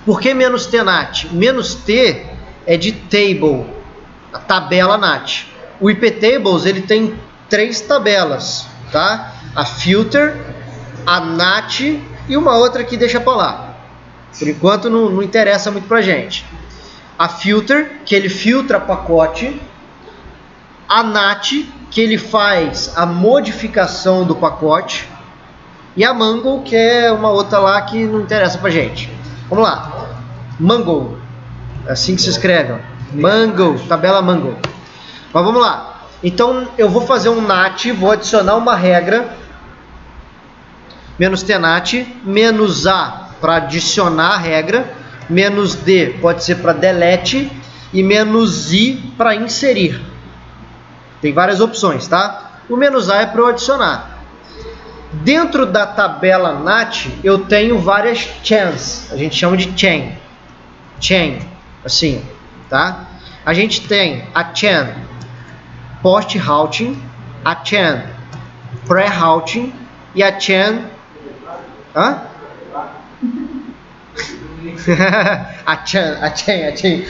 A: Por que -tnat? -t é de table, a tabela NAT. O iptables ele tem 3 tabelas, tá? A filter, a NAT e uma outra que deixa para lá. Por enquanto não interessa muito pra gente. A filter, que ele filtra pacote. A NAT, que ele faz a modificação do pacote, e a Mangle, que é uma outra lá que não interessa pra gente. Vamos lá. Mangle, assim que se escreve, ó. Mangle, tabela Mangle. Mas vamos lá. Então eu vou fazer um NAT, vou adicionar uma regra, menos TNAT, menos A para adicionar a regra, menos D pode ser para delete e menos I para inserir. Tem várias opções, tá? O menos A é para eu adicionar. Dentro da tabela NAT eu tenho várias chains, a gente chama de chain, assim, tá? A gente tem a chain post-routing, a chain pré-routing e a chain... Hã? a chain.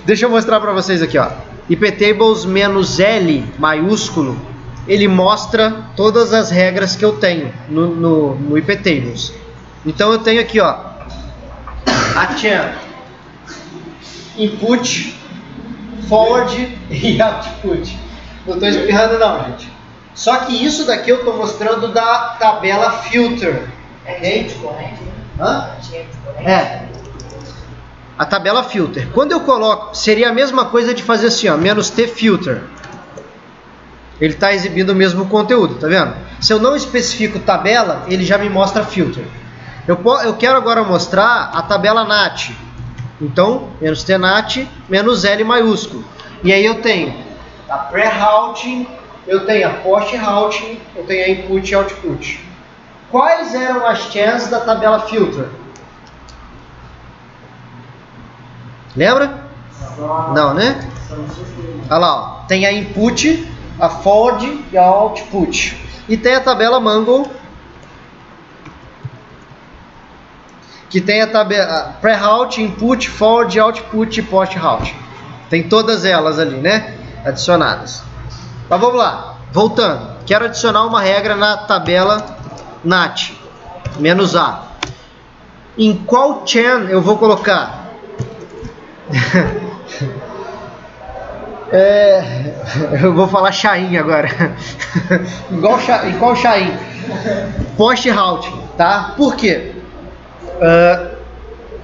A: Deixa eu mostrar para vocês aqui, ó. iptables menos L maiúsculo, ele mostra todas as regras que eu tenho no iptables. Então eu tenho aqui, ó, a chain input, forward e output. Não estou espirrando não, gente. Só que isso daqui eu estou mostrando da tabela filter. Ok? Hã? É. A tabela filter. Quando eu coloco, seria a mesma coisa de fazer assim, ó, menos T filter. Ele está exibindo o mesmo conteúdo, tá vendo? Se eu não especifico tabela, ele já me mostra filter. Eu quero agora mostrar a tabela NAT. Então, menos TNAT, menos L maiúsculo. E aí eu tenho a pré-routing, eu tenho a post-routing, eu tenho a input e output. Quais eram as chains da tabela filter? Lembra? Não, né? Olha lá, ó. Tem a input, a forward e a output. E tem a tabela Mangle, que tem a tabela pré-route, input, forward, output e post-route. Tem todas elas ali, né? Adicionadas. Mas vamos lá, voltando. Quero adicionar uma regra na tabela NAT, menos A. Em qual chain eu vou colocar? Eu vou falar Chain agora. Em qual Chain? Post-routing, tá? Por quê?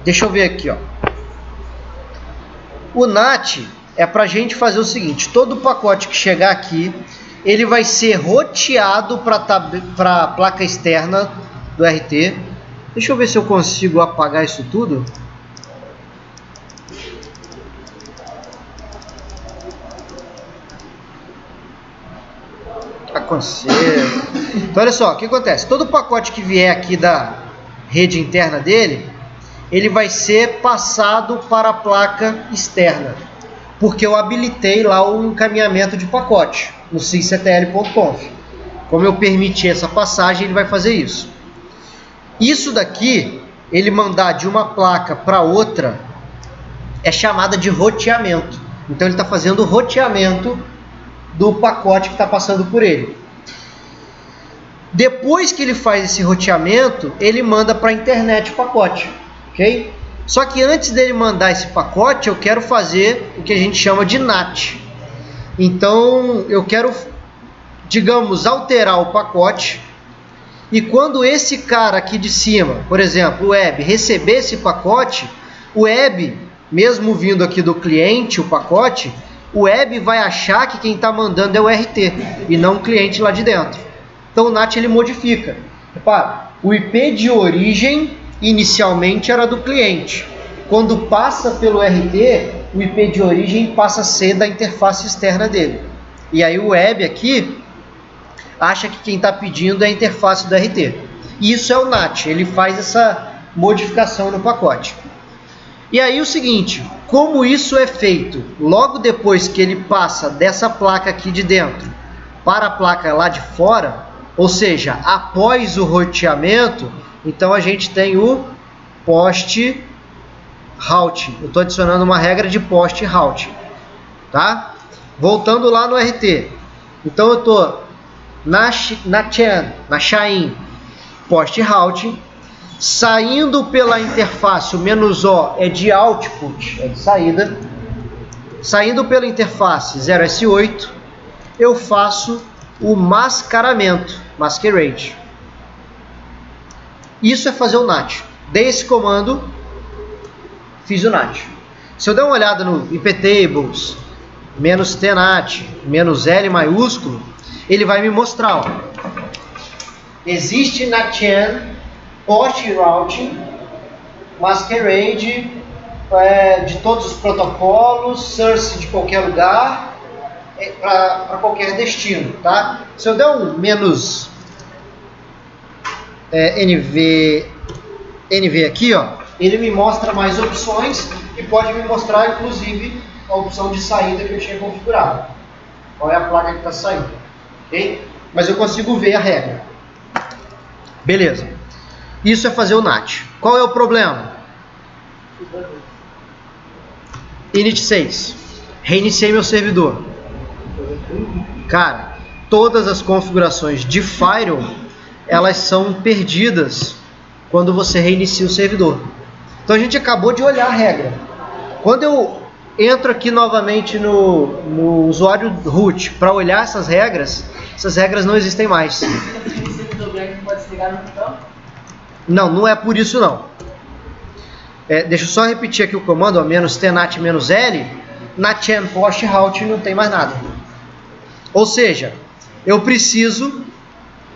A: Deixa eu ver aqui, ó. O NAT é para a gente fazer o seguinte: todo pacote que chegar aqui, ele vai ser roteado para a placa externa do RT. Deixa eu ver se eu consigo apagar isso tudo. Então olha só, o que acontece? Todo pacote que vier aqui da rede interna dele, ele vai ser passado para a placa externa, porque eu habilitei lá o encaminhamento de pacote no sysctl.conf. Como eu permiti essa passagem, ele vai fazer isso. Isso daqui, ele mandar de uma placa para outra, é chamada de roteamento. Então ele está fazendo o roteamento do pacote que está passando por ele. Depois que ele faz esse roteamento, ele manda para a internet o pacote, ok? Só que antes dele mandar esse pacote, eu quero fazer o que a gente chama de NAT. Então eu quero, digamos, alterar o pacote, e quando esse cara aqui de cima, por exemplo, o web, receber esse pacote, o web, mesmo vindo aqui do cliente o pacote, o web vai achar que quem está mandando é o RT e não o cliente lá de dentro. Então o NAT ele modifica. Repara, o IP de origem inicialmente era do cliente. Quando passa pelo RT, o IP de origem passa a ser da interface externa dele. E aí o web aqui acha que quem está pedindo é a interface do RT. E isso é o NAT, ele faz essa modificação no pacote. E aí o seguinte, como isso é feito logo depois que ele passa dessa placa aqui de dentro para a placa lá de fora, ou seja, após o roteamento, então a gente tem o post-routing. Eu estou adicionando uma regra de post-routing, tá? Voltando lá no RT. Então eu estou na chain post-routing, saindo pela interface, o menos O é de output, é de saída, saindo pela interface 0S8, eu faço o mascaramento, masquerade. Isso é fazer o NAT. Dei esse comando, fiz o NAT. Se eu der uma olhada no iptables, -tnat, -L maiúsculo, ele vai me mostrar, ó, existe NATchain, post routing, masquerade, de todos os protocolos, source de qualquer lugar, para qualquer destino, tá? Se eu der um NV aqui, ó, ele me mostra mais opções e pode me mostrar, inclusive, a opção de saída que eu tinha configurado. Qual é a placa que está saindo, ok? Mas eu consigo ver a regra. Beleza. Isso é fazer o NAT. Qual é o problema? Init 6. Reiniciei meu servidor. Cara, todas as configurações de firewall, elas são perdidas quando você reinicia o servidor. Então a gente acabou de olhar a regra. Quando eu entro aqui novamente no usuário root para olhar essas regras não existem mais. Não, não é por isso não. Deixa eu só repetir aqui o comando, ó, -tnat -L, NATchain post route não tem mais nada. Ou seja, eu preciso,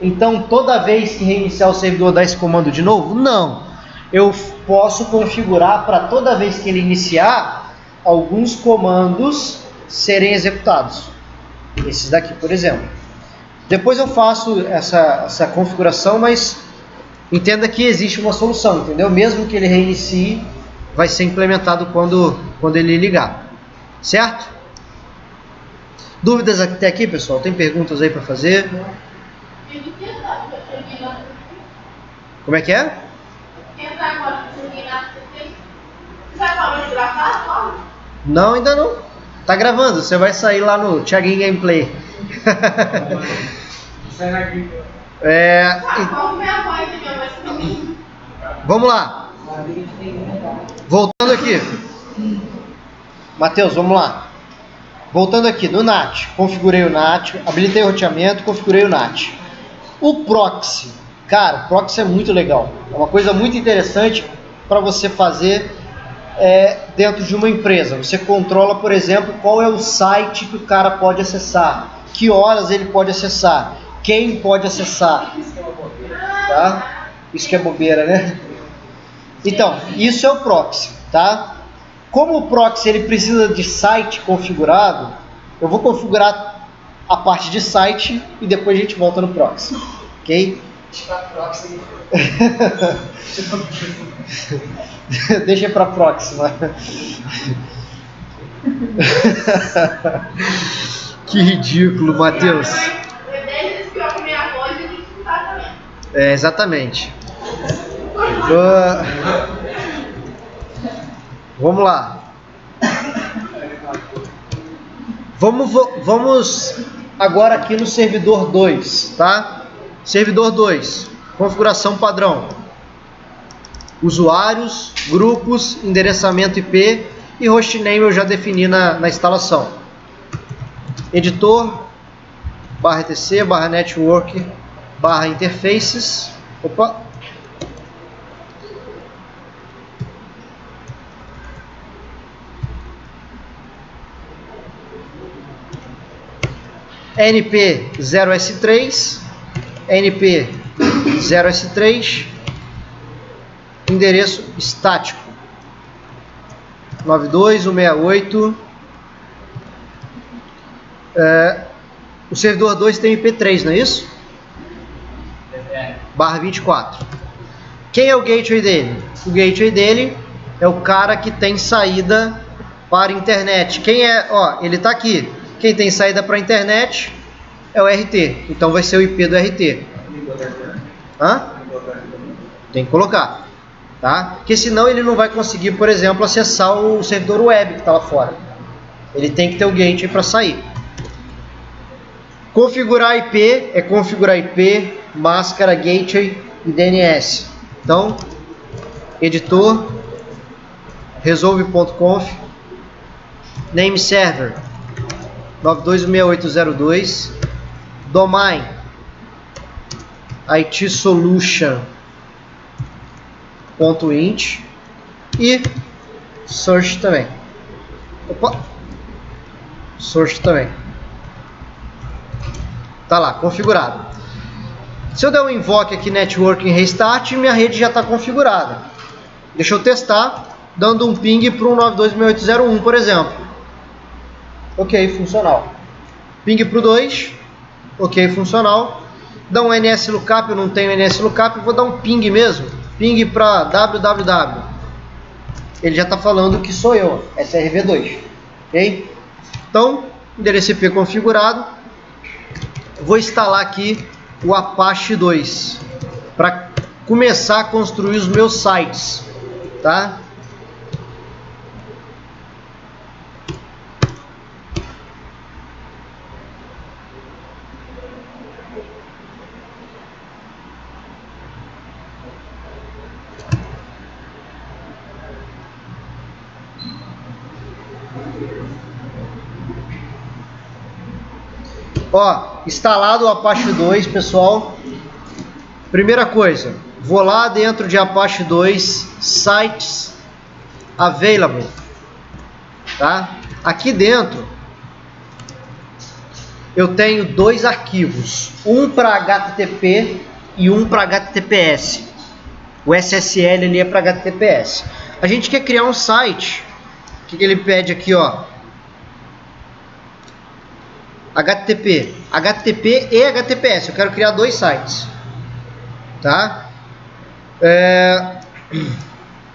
A: então toda vez que reiniciar o servidor dar esse comando de novo? Não. Eu posso configurar para toda vez que ele iniciar, alguns comandos serem executados. Esses daqui, por exemplo. Depois eu faço essa configuração, mas entenda que existe uma solução, entendeu? Mesmo que ele reinicie, vai ser implementado quando ele ligar. Certo? Dúvidas até aqui, pessoal? Tem perguntas aí para fazer? Como é que é? Não, ainda não. Tá gravando, você vai sair lá no Thiaguinho Gameplay. Vamos lá. Voltando aqui. Matheus, vamos lá. Voltando aqui no NAT. Configurei o NAT, habilitei o roteamento, configurei o NAT. O proxy. Cara, o proxy é muito legal. É uma coisa muito interessante para você fazer dentro de uma empresa. Você controla, por exemplo, qual é o site que o cara pode acessar, que horas ele pode acessar, quem pode acessar. Tá? Isso que é bobeira, né? Então, isso é o proxy, tá? Como o proxy ele precisa de site configurado, eu vou configurar a parte de site e depois a gente volta no proxy, ok? Deixa para a próxima. Que ridículo, Matheus. Exatamente. Vamos lá. Vamos agora aqui no servidor 2, tá? Servidor 2, configuração padrão. Usuários, grupos, endereçamento IP e hostname eu já defini na instalação. Editor, /etc, /network, /interfaces. Opa! NP 0S3, NP 0S3, endereço estático 92.168. O servidor 2 tem IP3, não é isso? /24. Quem é o gateway dele? O gateway dele é o cara que tem saída para a internet. Quem é? Ó, ele está aqui. Quem tem saída para a internet é o RT. Então vai ser o IP do RT. Hã? Tem que colocar, tá? Porque senão ele não vai conseguir, por exemplo, acessar o servidor web que está lá fora. Ele tem que ter o gateway para sair. Configurar IP é configurar IP, máscara, gateway e DNS. Então, editor, resolve.conf, name server, 926802, domain itsolution.int e search também. Opa! Search também. Tá lá, configurado. Se eu der um invoke aqui network em restart, minha rede já está configurada. Deixa eu testar, dando um ping para um 926801, por exemplo. Ok, funcional. Ping para o 2, ok, funcional. Dá um NSLookup, eu não tenho NSLookup, vou dar um ping mesmo. Ping para www. Ele já está falando que sou eu, SRV2. Ok? Então, endereço IP configurado. Vou instalar aqui o Apache 2 para começar a construir os meus sites, tá? Ó, instalado o Apache 2, pessoal. Primeira coisa, vou lá dentro de Apache 2, Sites Available, tá? Aqui dentro eu tenho dois arquivos, um para HTTP e um para HTTPS. O SSL ali é para HTTPS. A gente quer criar um site. O que ele pede aqui, ó? HTTP e HTTPS. Eu quero criar dois sites, tá?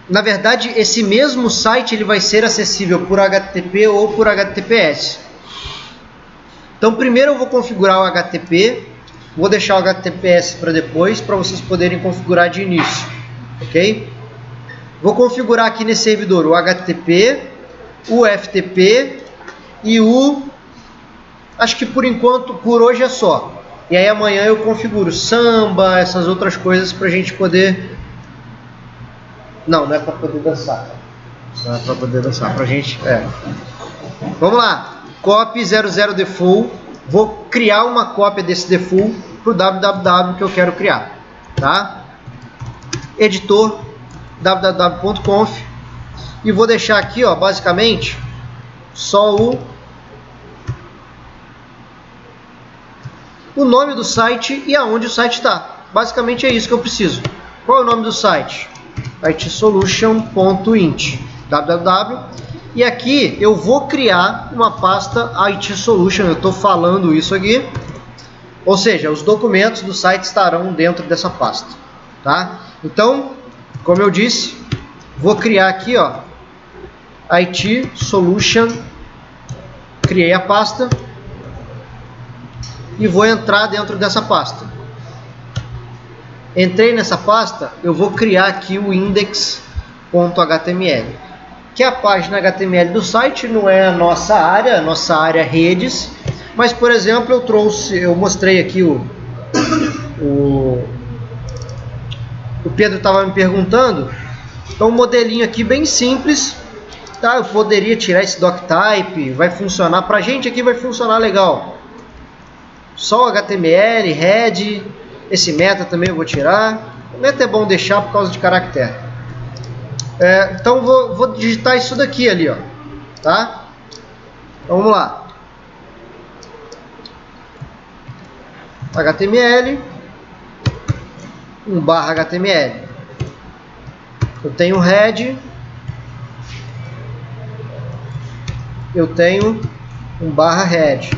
A: Na verdade, esse mesmo site ele vai ser acessível por HTTP ou por HTTPS. Então, primeiro eu vou configurar o HTTP, vou deixar o HTTPS para depois, para vocês poderem configurar de início, ok? Vou configurar aqui nesse servidor o HTTP, o FTP e o... Acho que por enquanto, por hoje é só. E aí amanhã eu configuro Samba, essas outras coisas para a gente poder... Não é para poder dançar. Não é para poder dançar, para a gente... Vamos lá. Copy 00 default. Vou criar uma cópia desse default para o www que eu quero criar. Tá? Editor www.conf. E vou deixar aqui, ó, basicamente, só o nome do site e aonde o site está. Basicamente é isso que eu preciso. Qual é o nome do site? itsolution.int www. E aqui eu vou criar uma pasta itsolution. Eu estou falando isso aqui. Ou seja, os documentos do site estarão dentro dessa pasta. Tá? Então, como eu disse, vou criar aqui, ó, itsolution. Criei a pasta. E vou entrar dentro dessa pasta. Entrei nessa pasta, eu vou criar aqui o index.html, que é a página HTML do site, não é a nossa área é redes, mas por exemplo eu mostrei aqui o Pedro estava me perguntando, então um modelinho aqui bem simples, tá? Eu poderia tirar esse doctype, vai funcionar, pra gente aqui vai funcionar legal. Só o HTML, head, esse meta também eu vou tirar. O meta é bom deixar por causa de caractere. Então vou digitar isso daqui ali, ó, tá? Então vamos lá. HTML, /HTML. Eu tenho head, eu tenho /head.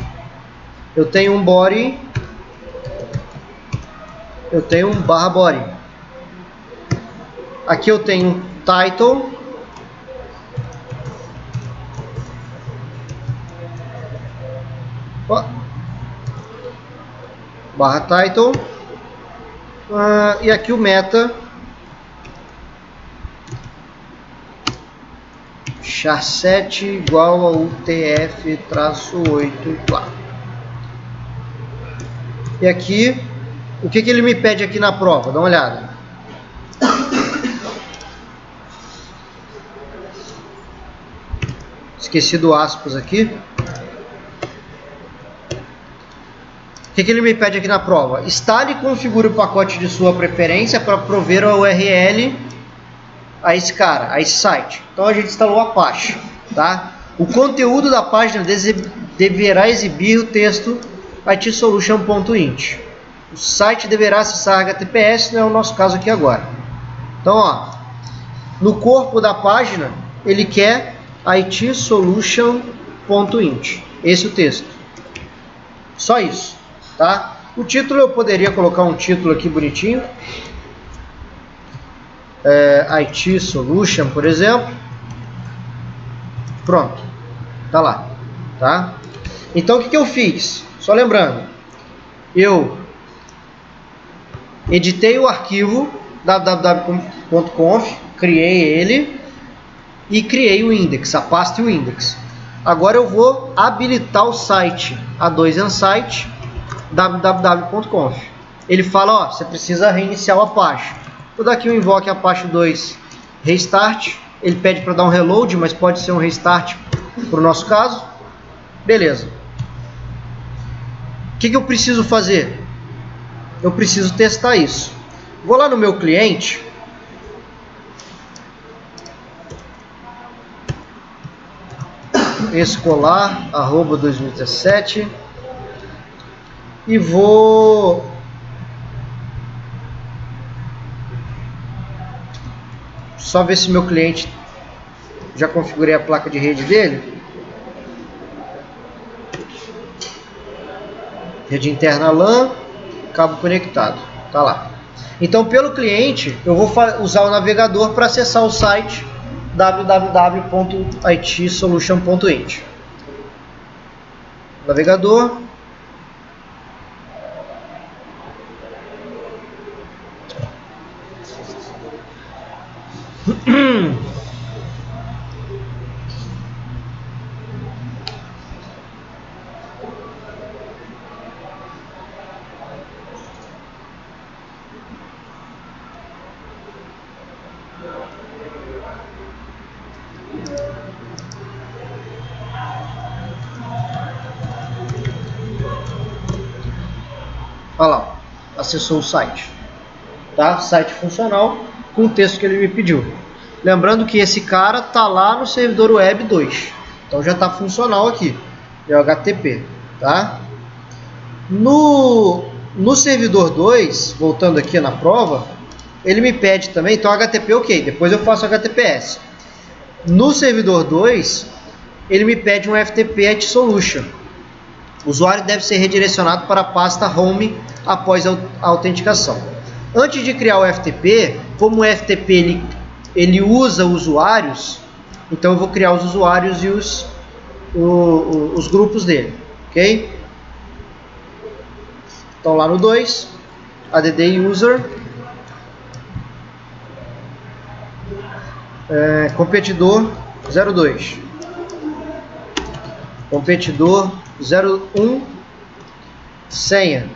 A: Eu tenho um body, eu tenho um /body. Aqui eu tenho um title, /title, e aqui o meta, char7 igual a UTF-8. E aqui, o que ele me pede aqui na prova? Dá uma olhada. Esqueci do aspas aqui. O que ele me pede aqui na prova? Instale e configure o pacote de sua preferência para prover a URL a esse cara, a esse site. Então a gente instalou o Apache, tá? O conteúdo da página deverá exibir o texto itsolution.int. O site deverá acessar HTTPS, não é o nosso caso aqui agora. Então, ó, no corpo da página, ele quer itsolution.int. Esse é o texto. Só isso, tá? O título, eu poderia colocar um título aqui bonitinho. IT Solution, por exemplo. Pronto, tá lá, tá? Então o que eu fiz? Só lembrando, eu editei o arquivo www.conf, criei ele e criei o index, a pasta e o index. Agora eu vou habilitar o site A2Ensite www.conf. Ele fala, ó, você precisa reiniciar o Apache. Vou dar aqui um invoke Apache 2 restart. Ele pede para dar um reload, mas pode ser um restart para o nosso caso. Beleza. O que eu preciso fazer? Eu preciso testar isso. Vou lá no meu cliente. Escolar, @2017. E vou só ver se meu cliente já configurei a placa de rede dele. Rede interna LAN, cabo conectado, tá lá. Então, pelo cliente, eu vou usar o navegador para acessar o site www.itsolution.int. Navegador. Olha lá, acessou o site, tá? Site funcional com o texto que ele me pediu. Lembrando que esse cara tá lá no servidor web 2, então já está funcional aqui, é o HTTP, tá? No servidor 2, voltando aqui na prova, ele me pede também, então HTTP ok, depois eu faço HTTPS. No servidor 2, ele me pede um FTP itsolution. O usuário deve ser redirecionado para a pasta home após a autenticação. Antes de criar o FTP, como o FTP ele usa usuários, então eu vou criar os usuários e os grupos dele, ok? Então lá no 2, add user, competidor 02, competidor 01, senha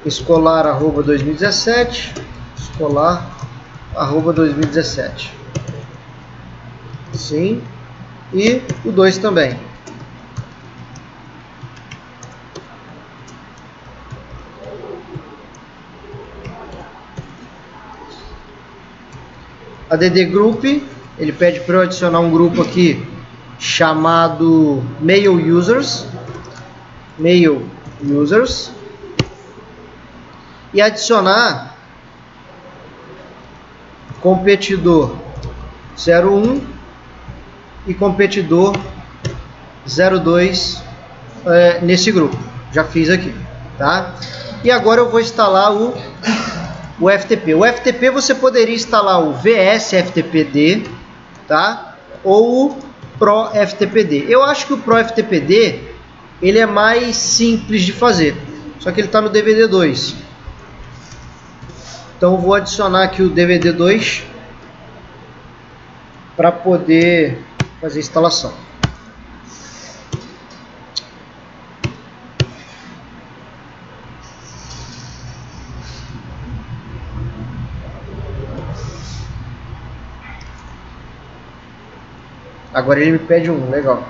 A: escolar @2017, escolar @2017, sim, e o 2 também. Add group, ele pede para eu adicionar um grupo aqui chamado mail users, e adicionar competidor 01 e competidor 02 nesse grupo. Já fiz aqui, tá? E agora eu vou instalar o FTP. O FTP você poderia instalar o VS-FTPD, tá? Ou o Pro-FTPD. Eu acho que o Pro-FTPD ele é mais simples de fazer, só que ele está no DVD2. Então eu vou adicionar aqui o DVD2 para poder fazer a instalação. Agora ele me pede um, legal.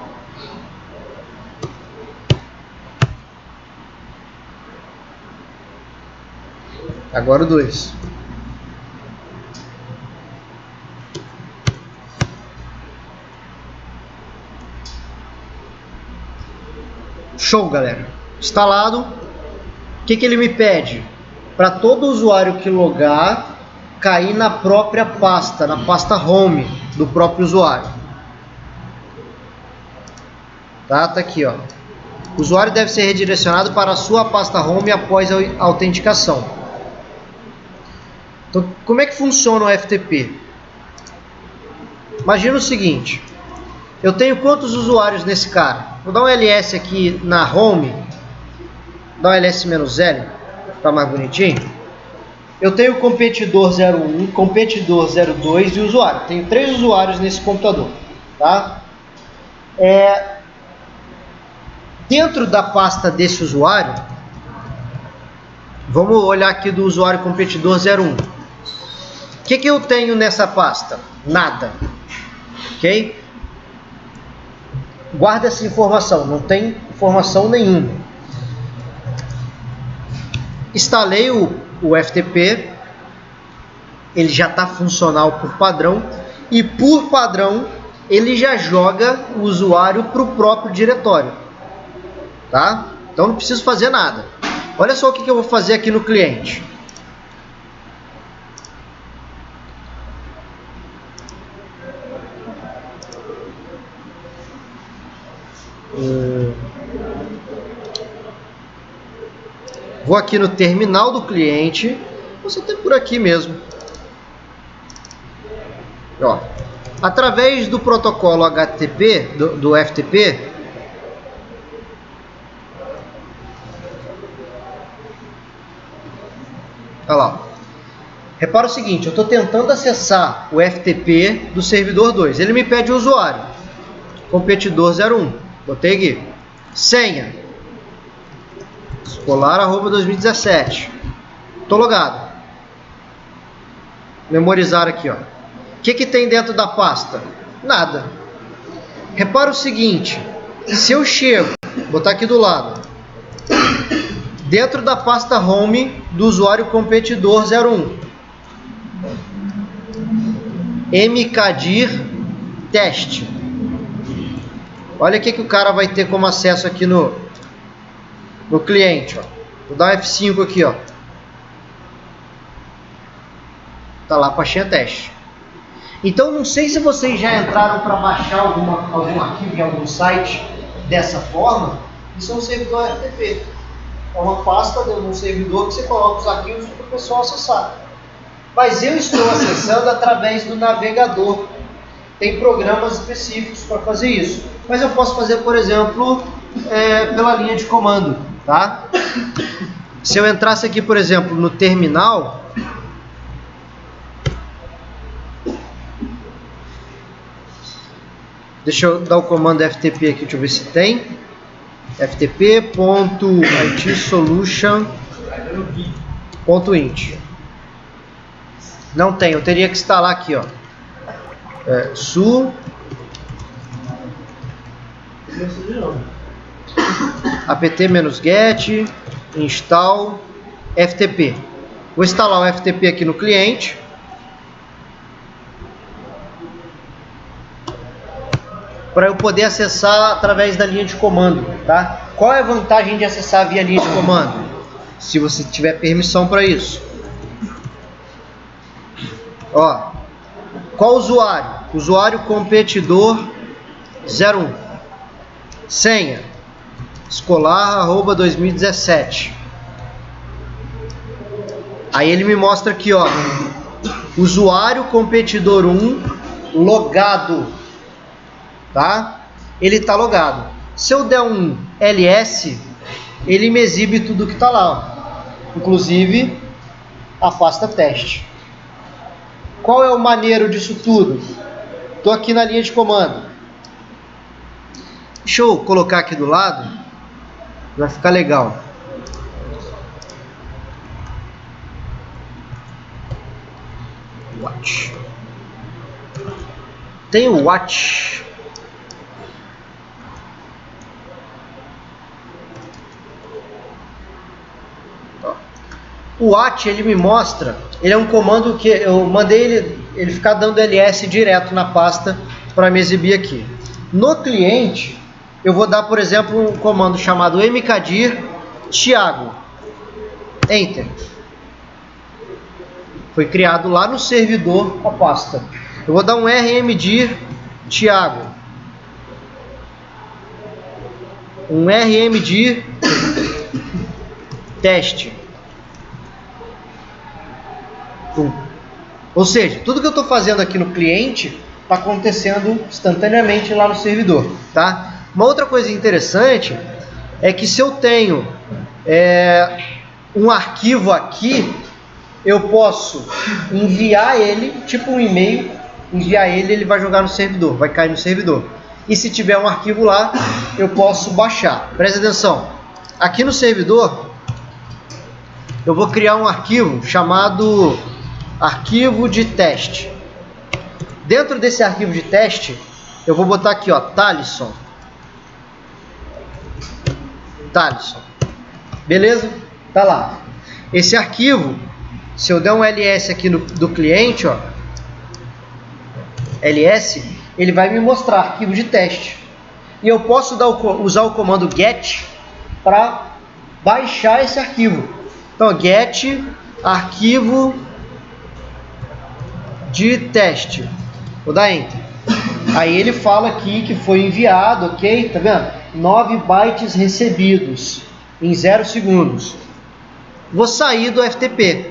A: Agora o 2. Show, galera. Instalado. O que ele me pede? Para todo usuário que logar, cair na própria pasta, na pasta home do próprio usuário. Tá aqui, ó. O usuário deve ser redirecionado para a sua pasta home após a autenticação. Então, como é que funciona o FTP? Imagina o seguinte. Eu tenho quantos usuários nesse cara? Vou dar um ls aqui na home. Dá um ls-l, para ficar mais bonitinho. Eu tenho o competidor 01, competidor 02 e usuário. Tenho 3 usuários nesse computador. Tá? Dentro da pasta desse usuário, vamos olhar aqui do usuário competidor 01. O que eu tenho nessa pasta? Nada. Ok? Guarda essa informação, não tem informação nenhuma. Instalei o FTP, ele já está funcional por padrão, e por padrão ele já joga o usuário para o próprio diretório. Tá? Então não preciso fazer nada. Olha só o que eu vou fazer aqui no cliente. Vou aqui no terminal do cliente. Você tem por aqui mesmo. Ó, através do protocolo HTTP, do FTP, olha lá. Repara o seguinte, eu estou tentando acessar o FTP do servidor 2. Ele me pede o usuário. Competidor 01. Botei aqui. Senha. Escolar@2017. Estou logado. Memorizar aqui, ó. O que tem dentro da pasta? Nada. Repara o seguinte. Se eu chego, botar aqui do lado, dentro da pasta home do usuário competidor 01, mkdir teste. Olha o que o cara vai ter como acesso aqui no cliente. Ó. Vou dar um F5 aqui. Ó. Tá lá a pastinha teste. Então não sei se vocês já entraram para baixar algum arquivo em algum site dessa forma. Isso é um servidor FTP. É uma pasta de um servidor que você coloca os arquivos para o pessoal acessar. Mas eu estou acessando através do navegador. Tem programas específicos para fazer isso. Mas eu posso fazer, por exemplo, pela linha de comando. Tá? Se eu entrasse aqui, por exemplo, no terminal, deixa eu dar o comando FTP aqui, deixa eu ver se tem. ftp.itsolution.int. Não tem, eu teria que instalar aqui, ó. Su apt-get install ftp. Vou instalar o FTP aqui no cliente. Para eu poder acessar através da linha de comando, tá? Qual é a vantagem de acessar via linha de comando? Se você tiver permissão para isso. Ó, qual usuário? Usuário competidor 01. Senha escolar@2017. Aí ele me mostra aqui, ó, usuário competidor 1 logado. Tá? Ele está logado. Se eu der um ls, ele me exibe tudo que está lá, ó. Inclusive a pasta teste. Qual é o maneiro disso tudo? Estou aqui na linha de comando. Deixa eu colocar aqui do lado, vai ficar legal. Watch. Tem o watch. O at ele me mostra, ele é um comando que eu mandei ele ficar dando ls direto na pasta para me exibir aqui. No cliente, eu vou dar, por exemplo, um comando chamado mkdir Thiago. Enter. Foi criado lá no servidor a pasta. Eu vou dar um rmdir Thiago. Um rmdir teste. Ou seja, tudo que eu estou fazendo aqui no cliente está acontecendo instantaneamente lá no servidor, tá? Uma outra coisa interessante é que se eu tenho um arquivo aqui, eu posso enviar ele, tipo um e-mail, enviar ele vai jogar no servidor, vai cair no servidor. E se tiver um arquivo lá, eu posso baixar. Presta atenção, aqui no servidor, eu vou criar um arquivo chamado arquivo de teste. Dentro desse arquivo de teste, eu vou botar aqui, ó, Thalisson. Beleza? Tá lá. Esse arquivo, se eu der um ls aqui do cliente, ó, ls, ele vai me mostrar arquivo de teste. E eu posso usar o comando get para baixar esse arquivo. Então, get arquivo de teste. Vou dar enter. Aí ele fala aqui que foi enviado, ok? Tá vendo? 9 bytes recebidos em 0 segundos. Vou sair do FTP.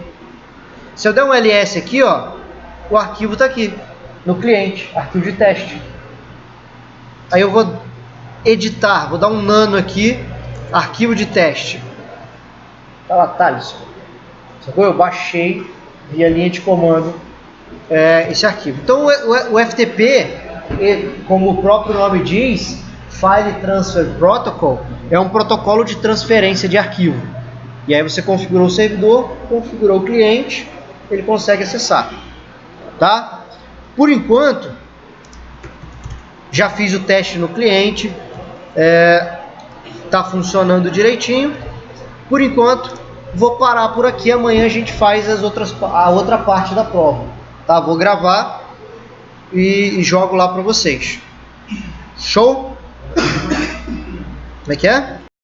A: Se eu der um ls aqui, ó, o arquivo está aqui no cliente, arquivo de teste. Aí eu vou editar, vou dar um nano aqui, arquivo de teste. Tá lá, Thalisson. Eu baixei via linha de comando esse arquivo. Então o FTP, como o próprio nome diz, File Transfer Protocol, é um protocolo de transferência de arquivo. E aí você configurou o servidor, configurou o cliente, ele consegue acessar. Tá? Por enquanto, já fiz o teste no cliente, está funcionando direitinho. Por enquanto, vou parar por aqui. Amanhã a gente faz a outra parte da prova. Tá? Vou gravar e jogo lá para vocês. Show? Como é que é?